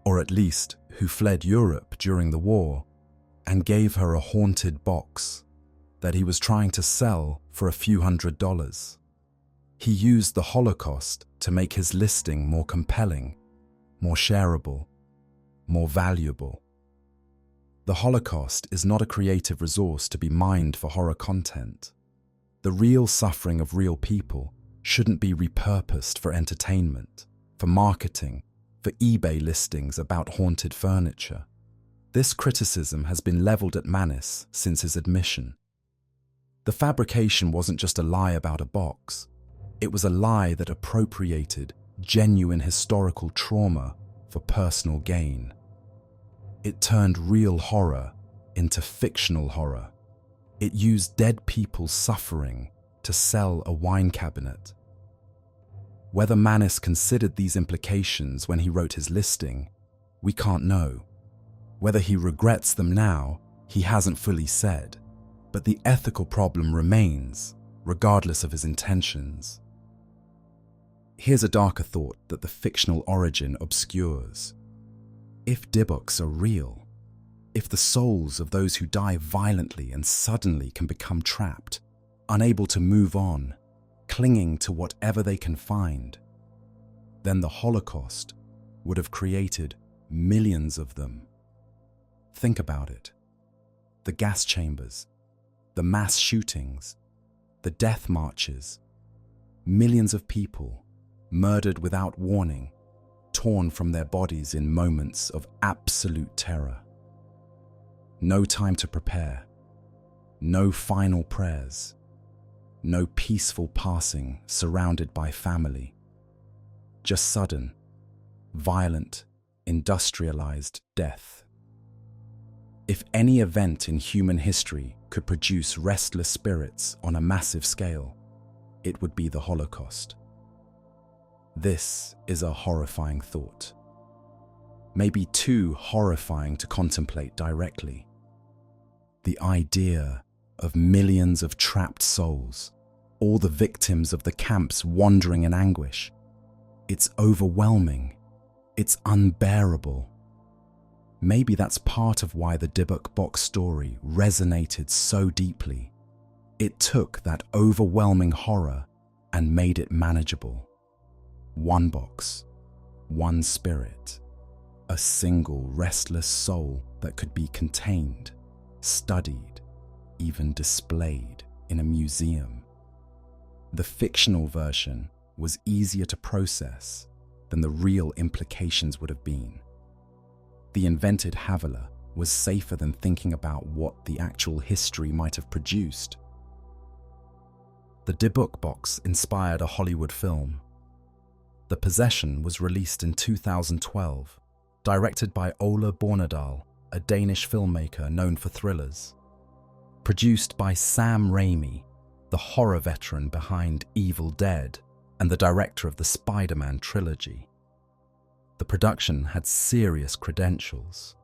or at least who fled Europe during the war, and gave her a haunted box that he was trying to sell for a few $100s. He used the Holocaust to make his listing more compelling, more shareable, more valuable. The Holocaust is not a creative resource to be mined for horror content. The real suffering of real people shouldn't be repurposed for entertainment, for marketing, for eBay listings about haunted furniture. This criticism has been leveled at Mannis since his admission. The fabrication wasn't just a lie about a box. It was a lie that appropriated genuine historical trauma for personal gain. It turned real horror into fictional horror. It used dead people's suffering to sell a wine cabinet. Whether Mannis considered these implications when he wrote his listing, we can't know. Whether he regrets them now, he hasn't fully said. But the ethical problem remains, regardless of his intentions. Here's a darker thought that the fictional origin obscures. If Dybbuks are real, if the souls of those who die violently and suddenly can become trapped, unable to move on, clinging to whatever they can find, then the Holocaust would have created millions of them. Think about it. The gas chambers, the mass shootings, the death marches, millions of people murdered without warning, torn from their bodies in moments of absolute terror. No time to prepare, no final prayers, no peaceful passing surrounded by family. Just sudden, violent, industrialized death. If any event in human history could produce restless spirits on a massive scale, it would be the Holocaust. This is a horrifying thought. Maybe too horrifying to contemplate directly. The idea of millions of trapped souls, all the victims of the camps wandering in anguish. It's overwhelming. It's unbearable. Maybe that's part of why the Dybbuk box story resonated so deeply. It took that overwhelming horror and made it manageable. One box, one spirit, a single restless soul that could be contained, studied, even displayed in a museum. The fictional version was easier to process than the real implications would have been. The invented Havila was safer than thinking about what the actual history might have produced. The Dybbuk box inspired a Hollywood film. The Possession was released in 2012, directed by Ole Bornedal, a Danish filmmaker known for thrillers. Produced by Sam Raimi, the horror veteran behind Evil Dead and the director of the Spider-Man trilogy. The production had serious credentials.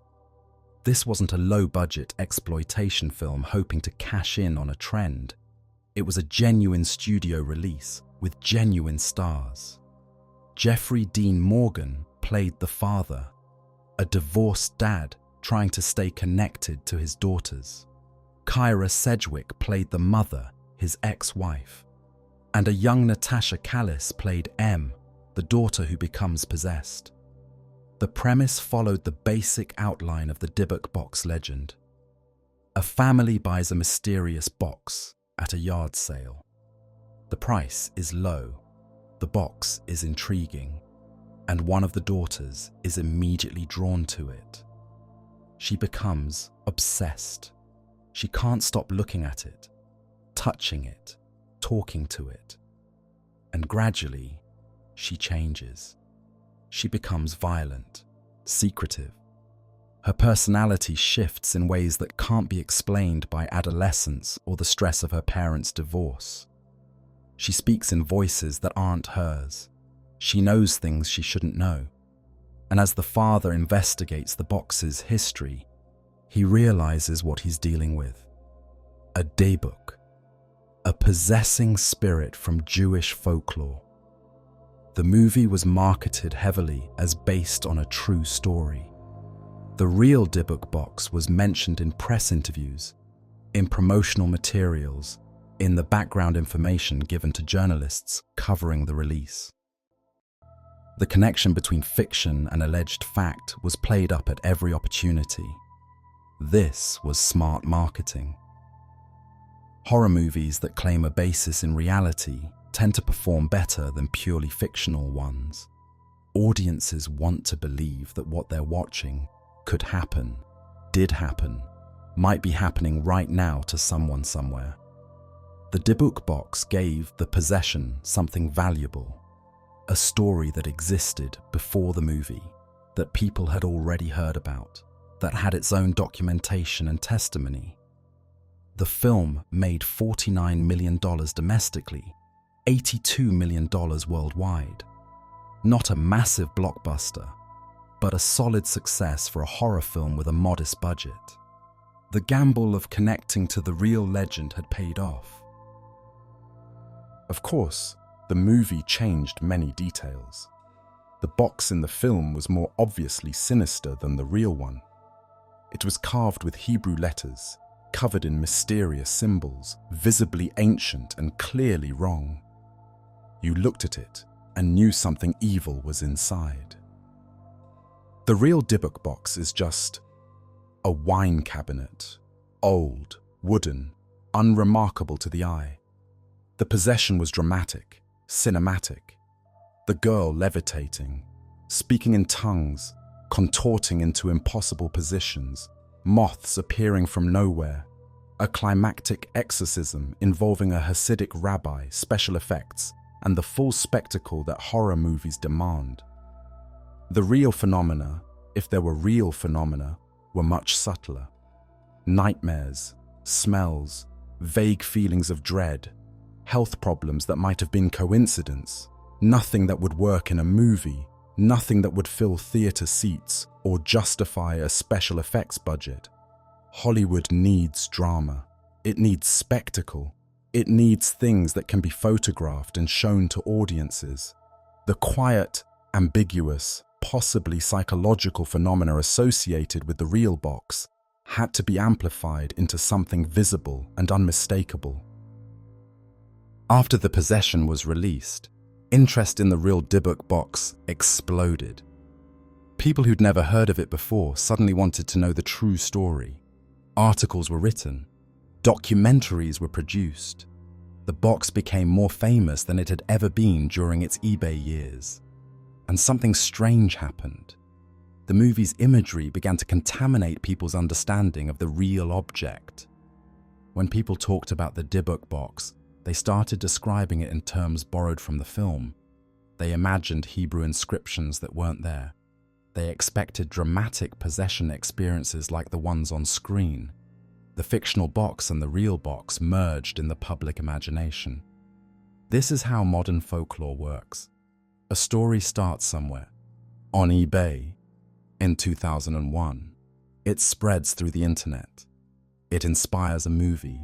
This wasn't a low-budget exploitation film hoping to cash in on a trend. It was a genuine studio release with genuine stars. Jeffrey Dean Morgan played the father, a divorced dad trying to stay connected to his daughters. Kyra Sedgwick played the mother, his ex-wife. And a young Natasha Callis played M, the daughter who becomes possessed. The premise followed the basic outline of the Dybbuk box legend. A family buys a mysterious box at a yard sale. The price is low, the box is intriguing, and one of the daughters is immediately drawn to it. She becomes obsessed. She can't stop looking at it, touching it, talking to it. And gradually, she changes. She becomes violent, secretive. Her personality shifts in ways that can't be explained by adolescence or the stress of her parents' divorce. She speaks in voices that aren't hers. She knows things she shouldn't know. And as the father investigates the box's history, he realizes what he's dealing with. A Dybbuk, a possessing spirit from Jewish folklore. The movie was marketed heavily as based on a true story. The real Dybbuk box was mentioned in press interviews, in promotional materials, in the background information given to journalists covering the release. The connection between fiction and alleged fact was played up at every opportunity. This was smart marketing. Horror movies that claim a basis in reality tend to perform better than purely fictional ones. Audiences want to believe that what they're watching could happen, did happen, might be happening right now to someone somewhere. The Dybbuk box gave The Possession something valuable, a story that existed before the movie, that people had already heard about, that had its own documentation and testimony. The film made $49 million domestically, $82 million worldwide. Not a massive blockbuster, but a solid success for a horror film with a modest budget. The gamble of connecting to the real legend had paid off. Of course, the movie changed many details. The box in the film was more obviously sinister than the real one. It was carved with Hebrew letters, covered in mysterious symbols, visibly ancient and clearly wrong. You looked at it and knew something evil was inside. The real Dybbuk box is just a wine cabinet, old, wooden, unremarkable to the eye. The possession was dramatic, cinematic. The girl levitating, speaking in tongues, contorting into impossible positions, moths appearing from nowhere, a climactic exorcism involving a Hasidic rabbi, special effects, and the full spectacle that horror movies demand. The real phenomena, if there were real phenomena, were much subtler. Nightmares, smells, vague feelings of dread, health problems that might have been coincidence, nothing that would work in a movie, nothing that would fill theater seats or justify a special effects budget. Hollywood needs drama. It needs spectacle. It needs things that can be photographed and shown to audiences. The quiet, ambiguous, possibly psychological phenomena associated with the real box had to be amplified into something visible and unmistakable. After the possession was released, interest in the real Dybbuk box exploded. People who'd never heard of it before suddenly wanted to know the true story. Articles were written. Documentaries were produced. The box became more famous than it had ever been during its eBay years. And something strange happened. The movie's imagery began to contaminate people's understanding of the real object. When people talked about the Dybbuk box, they started describing it in terms borrowed from the film. They imagined Hebrew inscriptions that weren't there. They expected dramatic possession experiences like the ones on screen. The fictional box and the real box merged in the public imagination. This is how modern folklore works. A story starts somewhere, on eBay, in 2001. It spreads through the internet. It inspires a movie.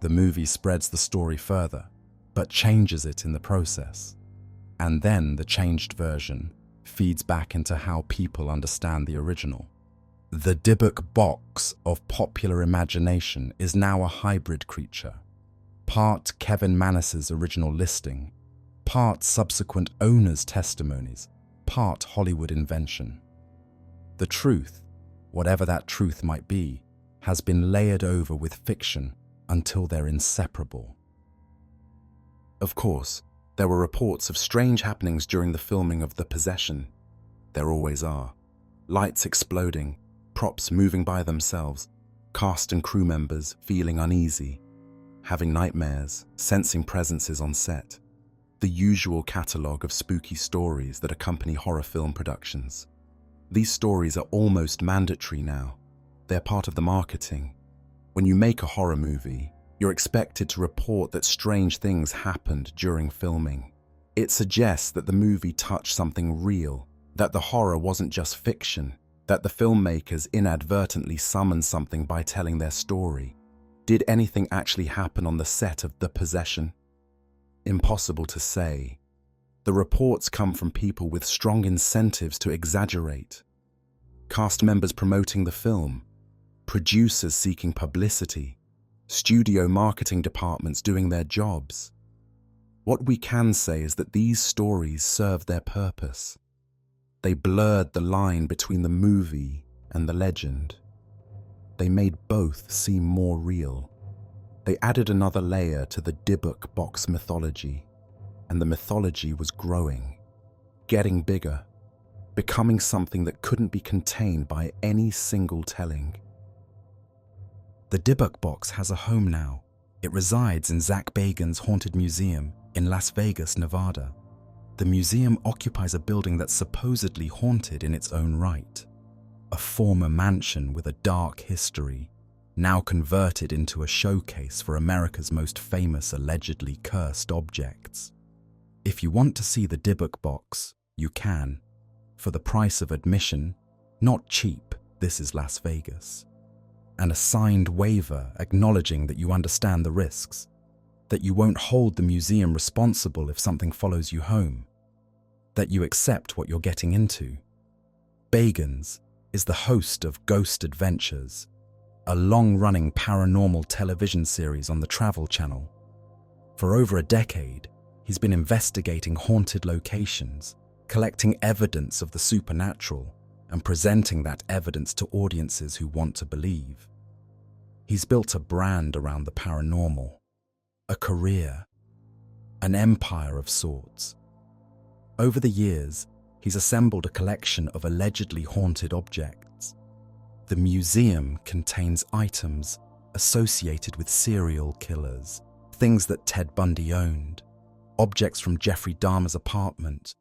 The movie spreads the story further, but changes it in the process. And then the changed version feeds back into how people understand the original. The Dybbuk box of popular imagination is now a hybrid creature. Part Kevin Mannis's original listing, part subsequent owners' testimonies, part Hollywood invention. The truth, whatever that truth might be, has been layered over with fiction until they're inseparable. Of course, there were reports of strange happenings during the filming of The Possession. There always are. Lights exploding, props moving by themselves, cast and crew members feeling uneasy, having nightmares, sensing presences on set. The usual catalogue of spooky stories that accompany horror film productions. These stories are almost mandatory now. They're part of the marketing. When you make a horror movie, you're expected to report that strange things happened during filming. It suggests that the movie touched something real, that the horror wasn't just fiction, that the filmmakers inadvertently summoned something by telling their story. Did anything actually happen on the set of The Possession? Impossible to say. The reports come from people with strong incentives to exaggerate. Cast members promoting the film, producers seeking publicity, studio marketing departments doing their jobs. What we can say is that these stories served their purpose. They blurred the line between the movie and the legend. They made both seem more real. They added another layer to the Dybbuk box mythology, and the mythology was growing, getting bigger, becoming something that couldn't be contained by any single telling. The Dybbuk box has a home now. It resides in Zak Bagans' Haunted Museum in Las Vegas, Nevada. The museum occupies a building that's supposedly haunted in its own right. A former mansion with a dark history, now converted into a showcase for America's most famous allegedly cursed objects. If you want to see the Dybbuk box, you can. For the price of admission, not cheap, this is Las Vegas. And a signed waiver acknowledging that you understand the risks, that you won't hold the museum responsible if something follows you home, that you accept what you're getting into. Bagans is the host of Ghost Adventures, a long-running paranormal television series on the Travel Channel. For over a decade, he's been investigating haunted locations, collecting evidence of the supernatural, and presenting that evidence to audiences who want to believe. He's built a brand around the paranormal, a career, an empire of sorts. Over the years, he's assembled a collection of allegedly haunted objects. The museum contains items associated with serial killers, things that Ted Bundy owned, objects from Jeffrey Dahmer's apartment,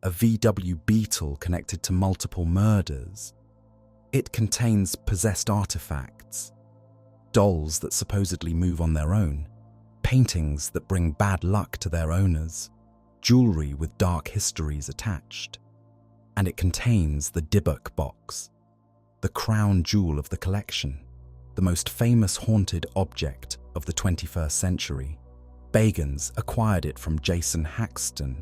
a VW Beetle connected to multiple murders. It contains possessed artifacts, dolls that supposedly move on their own, paintings that bring bad luck to their owners, jewelry with dark histories attached. And it contains the Dybbuk box, the crown jewel of the collection, the most famous haunted object of the 21st century. Bagans acquired it from Jason Haxton,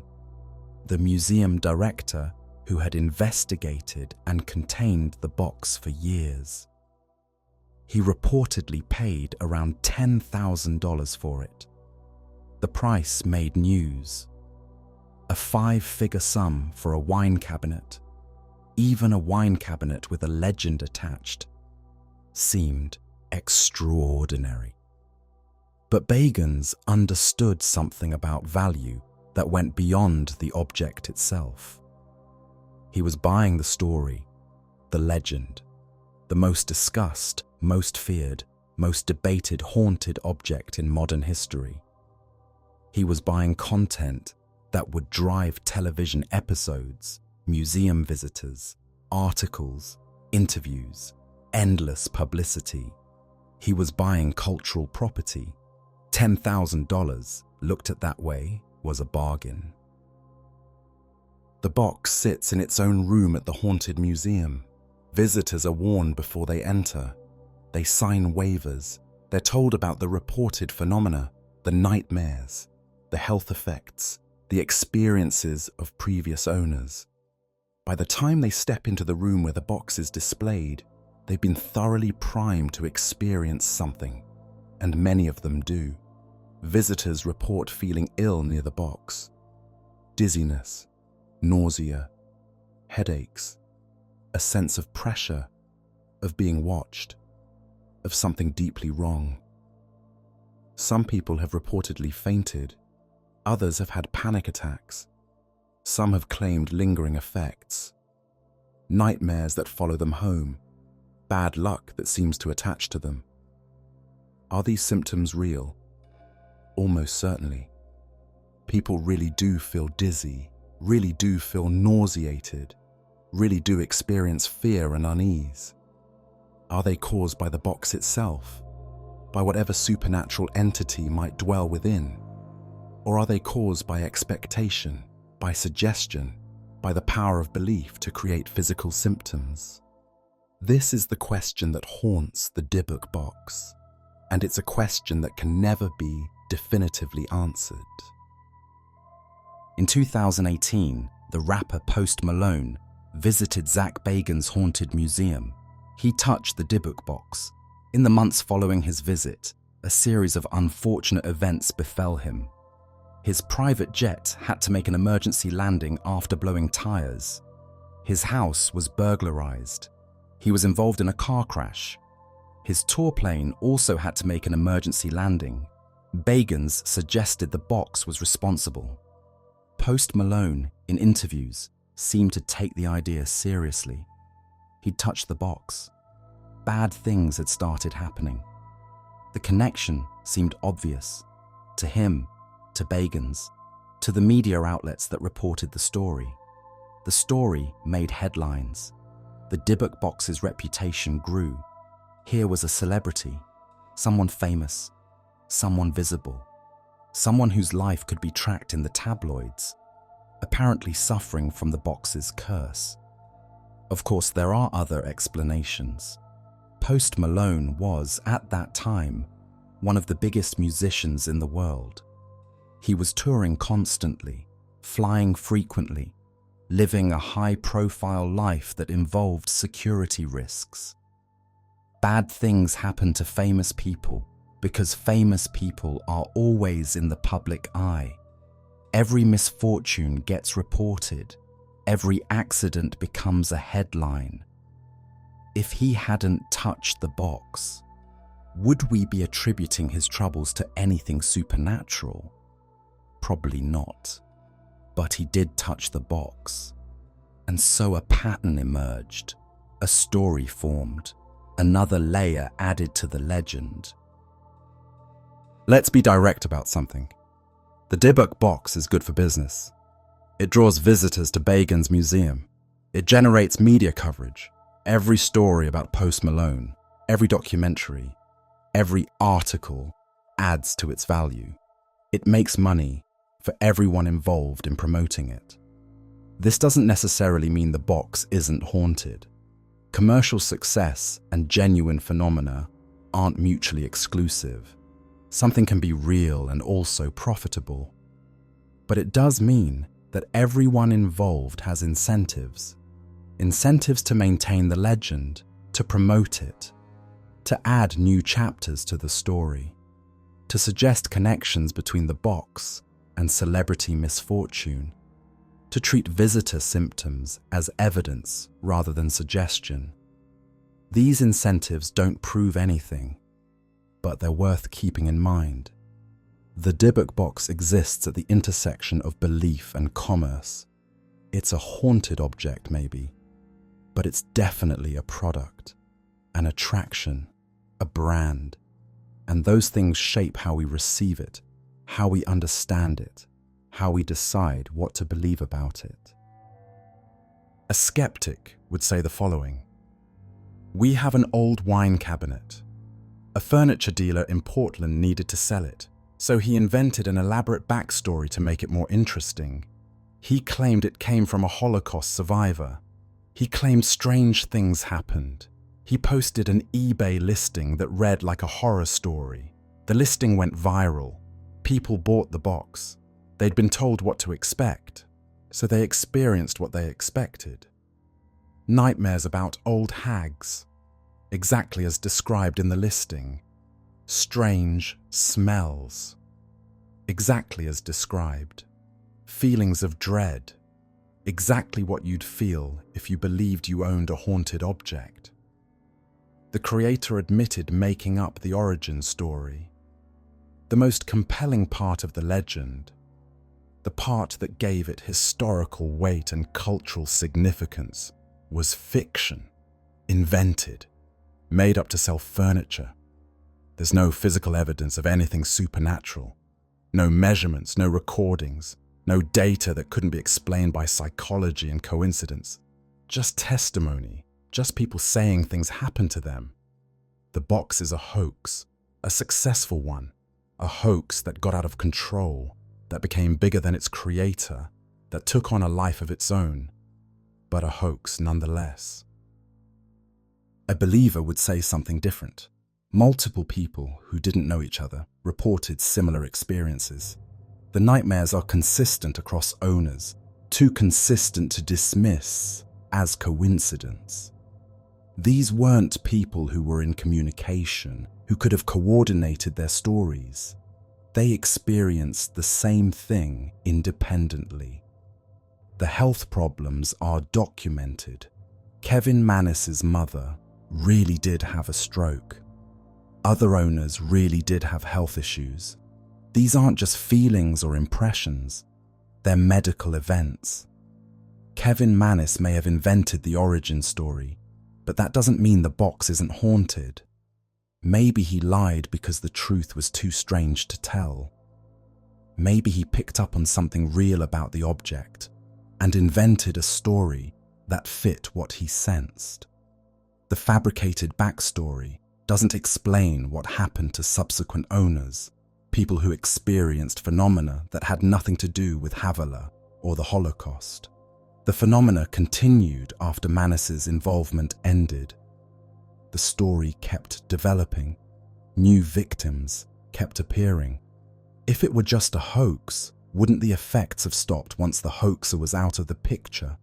the museum director who had investigated and contained the box for years. He reportedly paid around $10,000 for it. The price made news. A 5-figure sum for a wine cabinet, even a wine cabinet with a legend attached, seemed extraordinary. But Bagans understood something about value that went beyond the object itself. He was buying the story, the legend, the most discussed, most feared, most debated haunted object in modern history. He was buying content that would drive television episodes, museum visitors, articles, interviews, endless publicity. He was buying cultural property. $10,000, looked at that way, was a bargain. The box sits in its own room at the Haunted Museum. Visitors are warned before they enter. They sign waivers. They're told about the reported phenomena, the nightmares, the health effects, the experiences of previous owners. By the time they step into the room where the box is displayed, they've been thoroughly primed to experience something, and many of them do. Visitors report feeling ill near the box. Dizziness, nausea, headaches, a sense of pressure, of being watched, of something deeply wrong. Some people have reportedly fainted. Others have had panic attacks. Some have claimed lingering effects. Nightmares that follow them home. Bad luck that seems to attach to them. Are these symptoms real? Almost certainly. People really do feel dizzy, really do feel nauseated, really do experience fear and unease. Are they caused by the box itself? By whatever supernatural entity might dwell within? Or are they caused by expectation, by suggestion, by the power of belief to create physical symptoms? This is the question that haunts the Dybbuk box, and it's a question that can never be definitively answered. In 2018, the rapper Post Malone visited Zak Bagans' haunted museum. He touched the Dybbuk box. In the months following his visit, a series of unfortunate events befell him. His private jet had to make an emergency landing after blowing tires. His house was burglarized. He was involved in a car crash. His tour plane also had to make an emergency landing. Bagans suggested the box was responsible. Post Malone, in interviews, seemed to take the idea seriously. He'd touched the box. Bad things had started happening. The connection seemed obvious. To him, to Bagans, to the media outlets that reported the story. The story made headlines. The Dybbuk box's reputation grew. Here was a celebrity, someone famous, someone visible, someone whose life could be tracked in the tabloids, apparently suffering from the box's curse. Of course, there are other explanations. Post Malone was, at that time, one of the biggest musicians in the world. He was touring constantly, flying frequently, living a high-profile life that involved security risks. Bad things happen to famous people because famous people are always in the public eye. Every misfortune gets reported. Every accident becomes a headline. If he hadn't touched the box, would we be attributing his troubles to anything supernatural? Probably not. But he did touch the box. And so a pattern emerged, a story formed, another layer added to the legend. Let's be direct about something. The Dybbuk box is good for business. It draws visitors to Bagans' museum. It generates media coverage. Every story about Post Malone, every documentary, every article adds to its value. It makes money for everyone involved in promoting it. This doesn't necessarily mean the box isn't haunted. Commercial success and genuine phenomena aren't mutually exclusive. Something can be real and also profitable. But it does mean that everyone involved has incentives. Incentives to maintain the legend, to promote it, to add new chapters to the story, to suggest connections between the box and celebrity misfortune, to treat visitor symptoms as evidence rather than suggestion. These incentives don't prove anything, but they're worth keeping in mind. The Dybbuk box exists at the intersection of belief and commerce. It's a haunted object, maybe, but it's definitely a product, an attraction, a brand, and those things shape how we receive it, how we understand it, how we decide what to believe about it. A skeptic would say the following: we have an old wine cabinet. A furniture dealer in Portland needed to sell it, so he invented an elaborate backstory to make it more interesting. He claimed it came from a Holocaust survivor. He claimed strange things happened. He posted an eBay listing that read like a horror story. The listing went viral. People bought the box. They'd been told what to expect, so they experienced what they expected. Nightmares about old hags, exactly as described in the listing. Strange smells, exactly as described. Feelings of dread, exactly what you'd feel if you believed you owned a haunted object. The creator admitted making up the origin story. The most compelling part of the legend, the part that gave it historical weight and cultural significance, was fiction, invented, made up to sell furniture. There's no physical evidence of anything supernatural, no measurements, no recordings, no data that couldn't be explained by psychology and coincidence. Just testimony, just people saying things happened to them. The box is a hoax, a successful one, a hoax that got out of control, that became bigger than its creator, that took on a life of its own, but a hoax nonetheless. A believer would say something different. Multiple people who didn't know each other reported similar experiences. The nightmares are consistent across owners, too consistent to dismiss as coincidence. These weren't people who were in communication, who could have coordinated their stories. They experienced the same thing independently. The health problems are documented. Kevin Mannis's mother really did have a stroke. Other owners really did have health issues. These aren't just feelings or impressions, they're medical events. Kevin Mannis may have invented the origin story, but that doesn't mean the box isn't haunted. Maybe he lied because the truth was too strange to tell. Maybe he picked up on something real about the object and invented a story that fit what he sensed. The fabricated backstory doesn't explain what happened to subsequent owners, people who experienced phenomena that had nothing to do with Kabbalah or the Holocaust. The phenomena continued after Mannis's involvement ended. The story kept developing. New victims kept appearing. If it were just a hoax, wouldn't the effects have stopped once the hoaxer was out of the picture?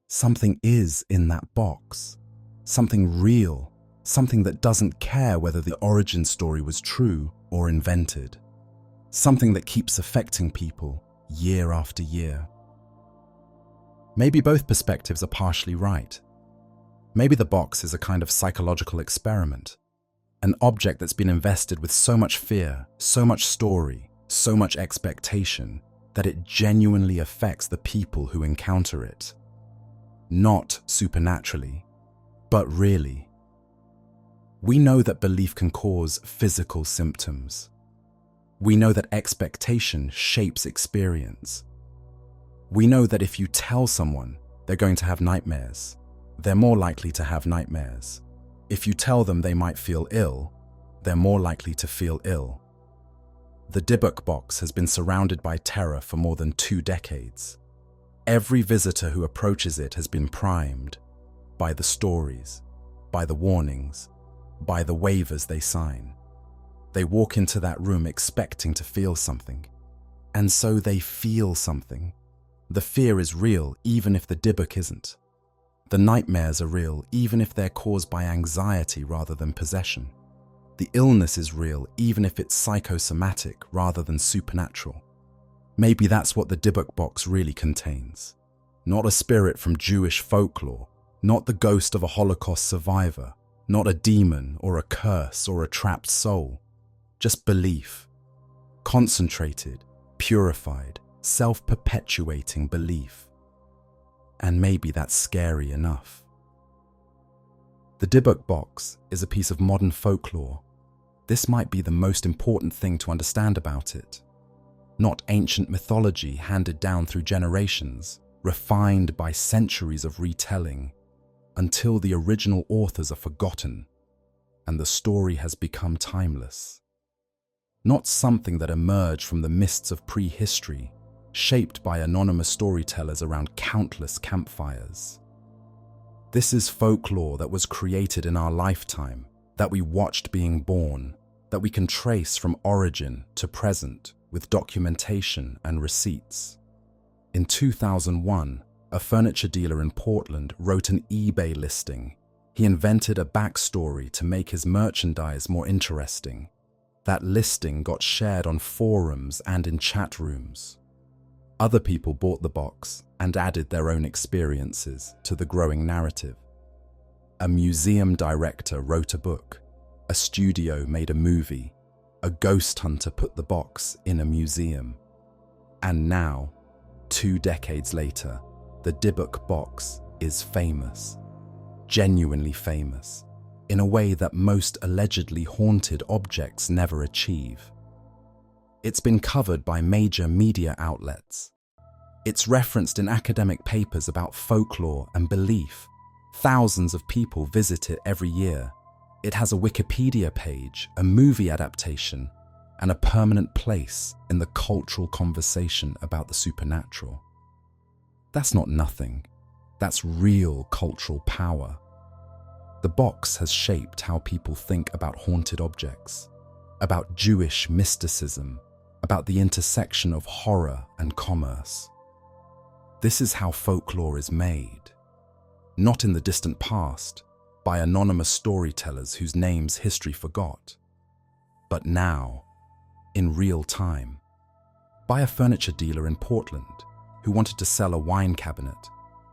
Something is in that box. Something real. Something that doesn't care whether the origin story was true or invented. Something that keeps affecting people year after year. Maybe both perspectives are partially right. Maybe the box is a kind of psychological experiment, an object that's been invested with so much fear, so much story, so much expectation, that it genuinely affects the people who encounter it. Not supernaturally, but really. We know that belief can cause physical symptoms. We know that expectation shapes experience. We know that if you tell someone they're going to have nightmares, they're more likely to have nightmares. If you tell them they might feel ill, they're more likely to feel ill. The Dybbuk box has been surrounded by terror for more than 2 decades. Every visitor who approaches it has been primed by the stories, by the warnings, by the waivers they sign. They walk into that room expecting to feel something, and so they feel something. The fear is real even if the Dybbuk isn't. The nightmares are real even if they're caused by anxiety rather than possession. The illness is real even if it's psychosomatic rather than supernatural. Maybe that's what the Dybbuk box really contains. Not a spirit from Jewish folklore, not the ghost of a Holocaust survivor, not a demon or a curse or a trapped soul. Just belief. Concentrated, purified, self-perpetuating belief. And maybe that's scary enough. The Dybbuk box is a piece of modern folklore. This might be the most important thing to understand about it. Not ancient mythology handed down through generations, refined by centuries of retelling, until the original authors are forgotten and the story has become timeless. Not something that emerged from the mists of prehistory, shaped by anonymous storytellers around countless campfires. This is folklore that was created in our lifetime, that we watched being born, that we can trace from origin to present with documentation and receipts. In 2001, a furniture dealer in Portland wrote an eBay listing. He invented a backstory to make his merchandise more interesting. That listing got shared on forums and in chat rooms. Other people bought the box and added their own experiences to the growing narrative. A museum director wrote a book. A studio made a movie. A ghost hunter put the box in a museum. And now, 2 decades later, the Dybbuk box is famous. Genuinely famous, in a way that most allegedly haunted objects never achieve. It's been covered by major media outlets. It's referenced in academic papers about folklore and belief. Thousands of people visit it every year. It has a Wikipedia page, a movie adaptation, and a permanent place in the cultural conversation about the supernatural. That's not nothing. That's real cultural power. The box has shaped how people think about haunted objects, about Jewish mysticism, about the intersection of horror and commerce. This is how folklore is made. Not in the distant past, by anonymous storytellers whose names history forgot, but now, in real time, by a furniture dealer in Portland who wanted to sell a wine cabinet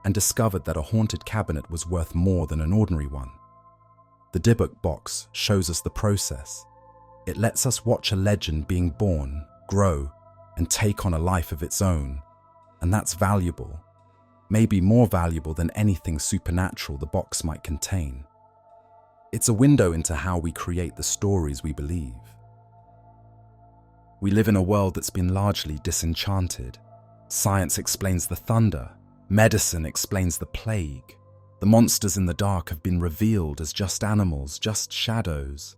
and discovered that a haunted cabinet was worth more than an ordinary one. The Dybbuk box shows us the process. It lets us watch a legend being born, grow, and take on a life of its own. And that's valuable. Maybe more valuable than anything supernatural the box might contain. It's a window into how we create the stories we believe. We live in a world that's been largely disenchanted. Science explains the thunder. Medicine explains the plague. The monsters in the dark have been revealed as just animals, just shadows,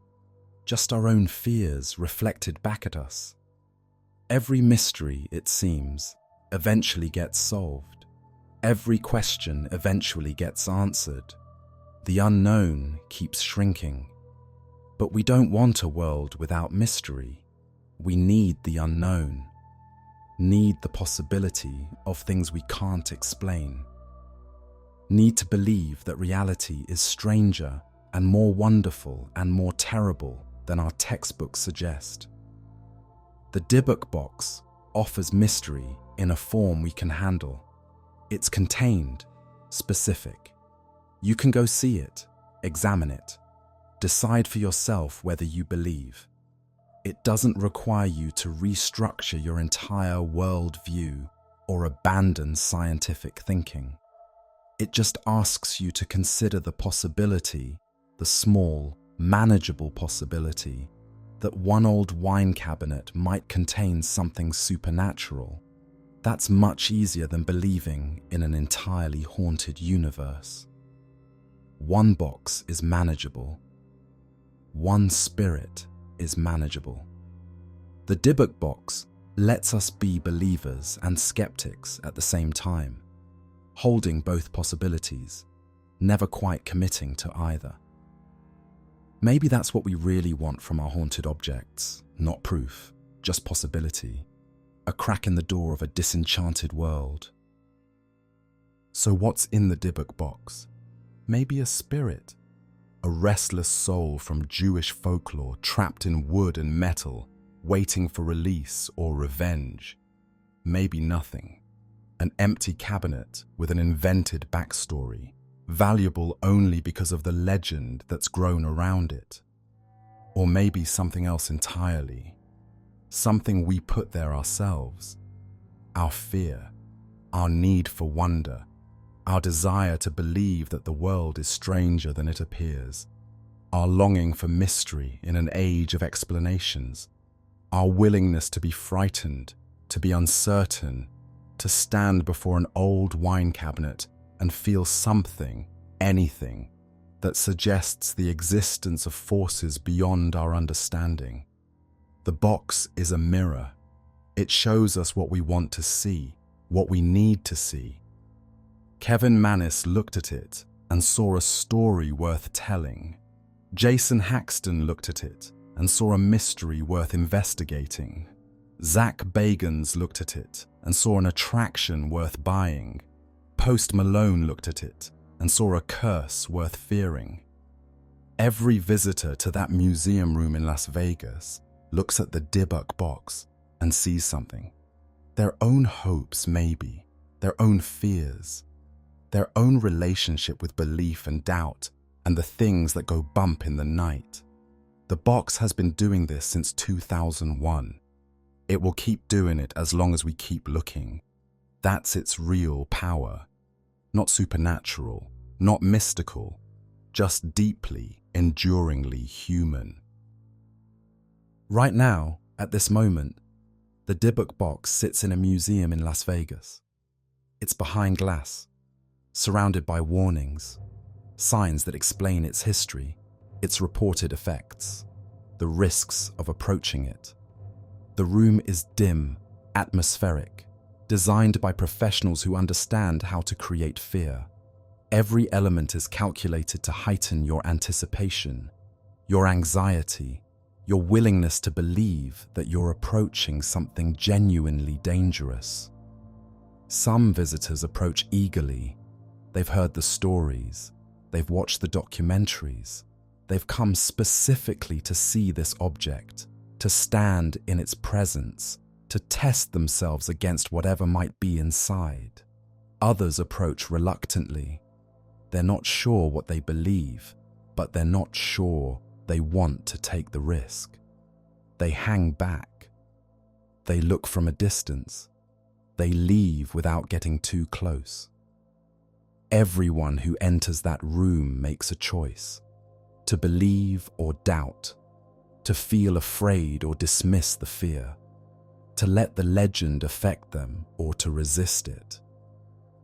just our own fears reflected back at us. Every mystery, it seems, eventually gets solved. Every question eventually gets answered. The unknown keeps shrinking. But we don't want a world without mystery. We need the unknown. Need the possibility of things we can't explain. Need to believe that reality is stranger and more wonderful and more terrible than our textbooks suggest. The Dybbuk box offers mystery in a form we can handle. It's contained, specific. You can go see it, examine it, decide for yourself whether you believe. It doesn't require you to restructure your entire worldview or abandon scientific thinking. It just asks you to consider the possibility, the small, manageable possibility, that one old wine cabinet might contain something supernatural. That's much easier than believing in an entirely haunted universe. One box is manageable. One spirit is manageable. The Dybbuk box lets us be believers and skeptics at the same time, holding both possibilities, never quite committing to either. Maybe that's what we really want from our haunted objects, not proof, just possibility, a crack in the door of a disenchanted world, So what's in the Dybbuk box? Maybe a spirit, a restless soul from Jewish folklore trapped in wood and metal, waiting for release or revenge. Maybe nothing. An empty cabinet with an invented backstory, valuable only because of the legend that's grown around it. Or maybe something else entirely. Something we put there ourselves. Our fear, our need for wonder, our desire to believe that the world is stranger than it appears, our longing for mystery in an age of explanations, our willingness to be frightened, to be uncertain, to stand before an old wine cabinet and feel something, anything, that suggests the existence of forces beyond our understanding. The box is a mirror. It shows us what we want to see, what we need to see. Kevin Mannis looked at it and saw a story worth telling. Jason Haxton looked at it and saw a mystery worth investigating. Zak Bagans looked at it and saw an attraction worth buying. Post Malone looked at it and saw a curse worth fearing. Every visitor to that museum room in Las Vegas looks at the Dybbuk box and sees something. Their own hopes, maybe, their own fears, their own relationship with belief and doubt, and the things that go bump in the night. The box has been doing this since 2001. It will keep doing it as long as we keep looking. That's its real power. Not supernatural, not mystical, just deeply, enduringly human. Right now, at this moment, the Dybbuk box sits in a museum in Las Vegas. It's behind glass, surrounded by warnings, signs that explain its history, its reported effects, the risks of approaching it. The room is dim, atmospheric, designed by professionals who understand how to create fear. Every element is calculated to heighten your anticipation, your anxiety, your willingness to believe that you're approaching something genuinely dangerous. Some visitors approach eagerly. They've heard the stories, they've watched the documentaries, they've come specifically to see this object, to stand in its presence, to test themselves against whatever might be inside. Others approach reluctantly. They're not sure what they believe, but they're not sure they want to take the risk. They hang back. They look from a distance. They leave without getting too close. Everyone who enters that room makes a choice: to believe or doubt, to feel afraid or dismiss the fear, to let the legend affect them or to resist it.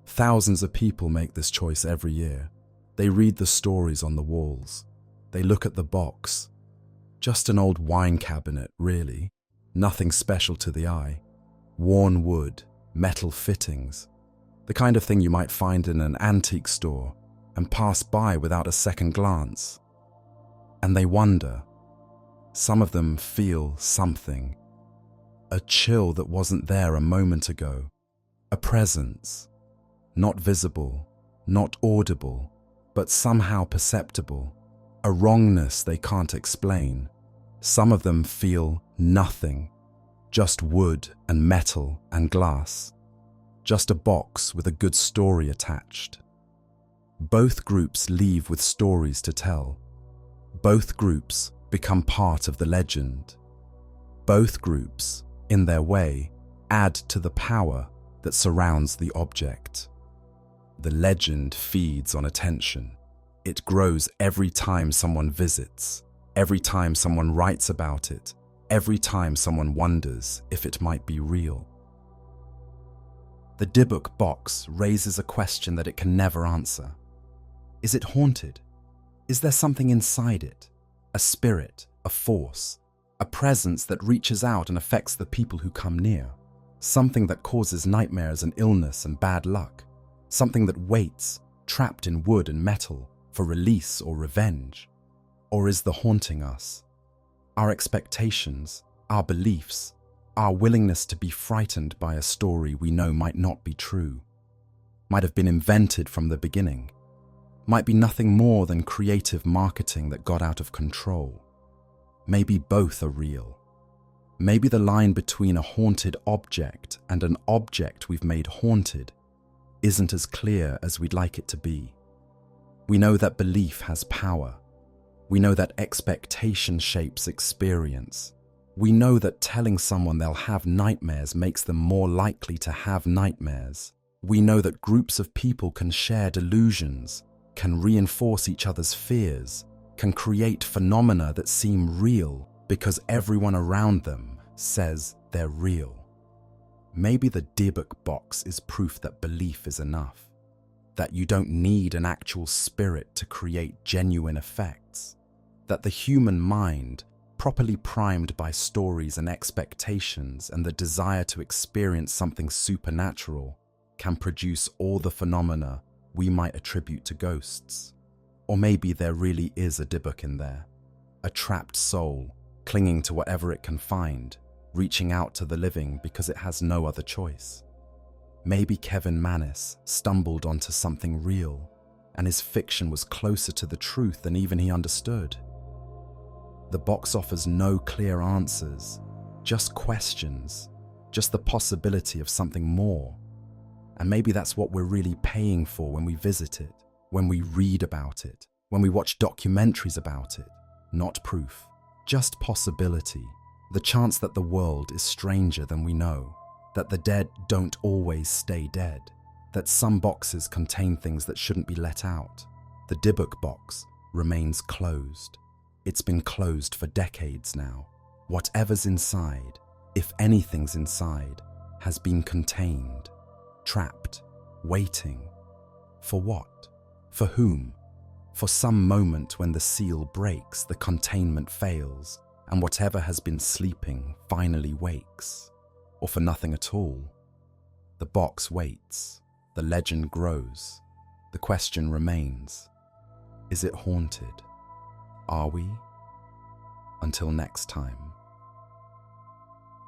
Thousands of people make this choice every year. They read the stories on the walls. They look at the box. Just an old wine cabinet, really. Nothing special to the eye. Worn wood, metal fittings. The kind of thing you might find in an antique store and pass by without a second glance. And they wonder. Some of them feel something. A chill that wasn't there a moment ago. A presence. Not visible, not audible, but somehow perceptible. A wrongness they can't explain. Some of them feel nothing. Just wood and metal and glass. Just a box with a good story attached. Both groups leave with stories to tell. Both groups become part of the legend. Both groups, in their way, add to the power that surrounds the object. The legend feeds on attention. It grows every time someone visits, every time someone writes about it, every time someone wonders if it might be real. The Dybbuk box raises a question that it can never answer. Is it haunted? Is there something inside it? A spirit, a force, a presence that reaches out and affects the people who come near? Something that causes nightmares and illness and bad luck? Something that waits, trapped in wood and metal, for release or revenge? Or is the haunting us? Our expectations, our beliefs, our willingness to be frightened by a story we know might not be true. might have been invented from the beginning, might be nothing more than creative marketing that got out of control. Maybe both are real. Maybe the line between a haunted object and an object we've made haunted isn't as clear as we'd like it to be. We know that belief has power. We know that expectation shapes experience. We know that telling someone they'll have nightmares makes them more likely to have nightmares. We know that groups of people can share delusions, can reinforce each other's fears, can create phenomena that seem real because everyone around them says they're real. Maybe the Dybbuk box is proof that belief is enough, that you don't need an actual spirit to create genuine effects, that the human mind, properly primed by stories and expectations and the desire to experience something supernatural, can produce all the phenomena we might attribute to ghosts. Or maybe there really is a Dybbuk in there, a trapped soul clinging to whatever it can find, reaching out to the living because it has no other choice. Maybe Kevin Mannis stumbled onto something real, and his fiction was closer to the truth than even he understood. The box offers no clear answers, just questions, just the possibility of something more. And maybe that's what we're really paying for when we visit it, when we read about it, when we watch documentaries about it. Not proof, just possibility, the chance that the world is stranger than we know, that the dead don't always stay dead, that some boxes contain things that shouldn't be let out. The Dybbuk box remains closed. It's been closed for decades now. Whatever's inside, if anything's inside, has been contained, trapped, waiting. For what? For whom? For some moment when the seal breaks, the containment fails, and whatever has been sleeping finally wakes. Or for nothing at all. The box waits. The legend grows. The question remains. Is it haunted? Are we? Until next time.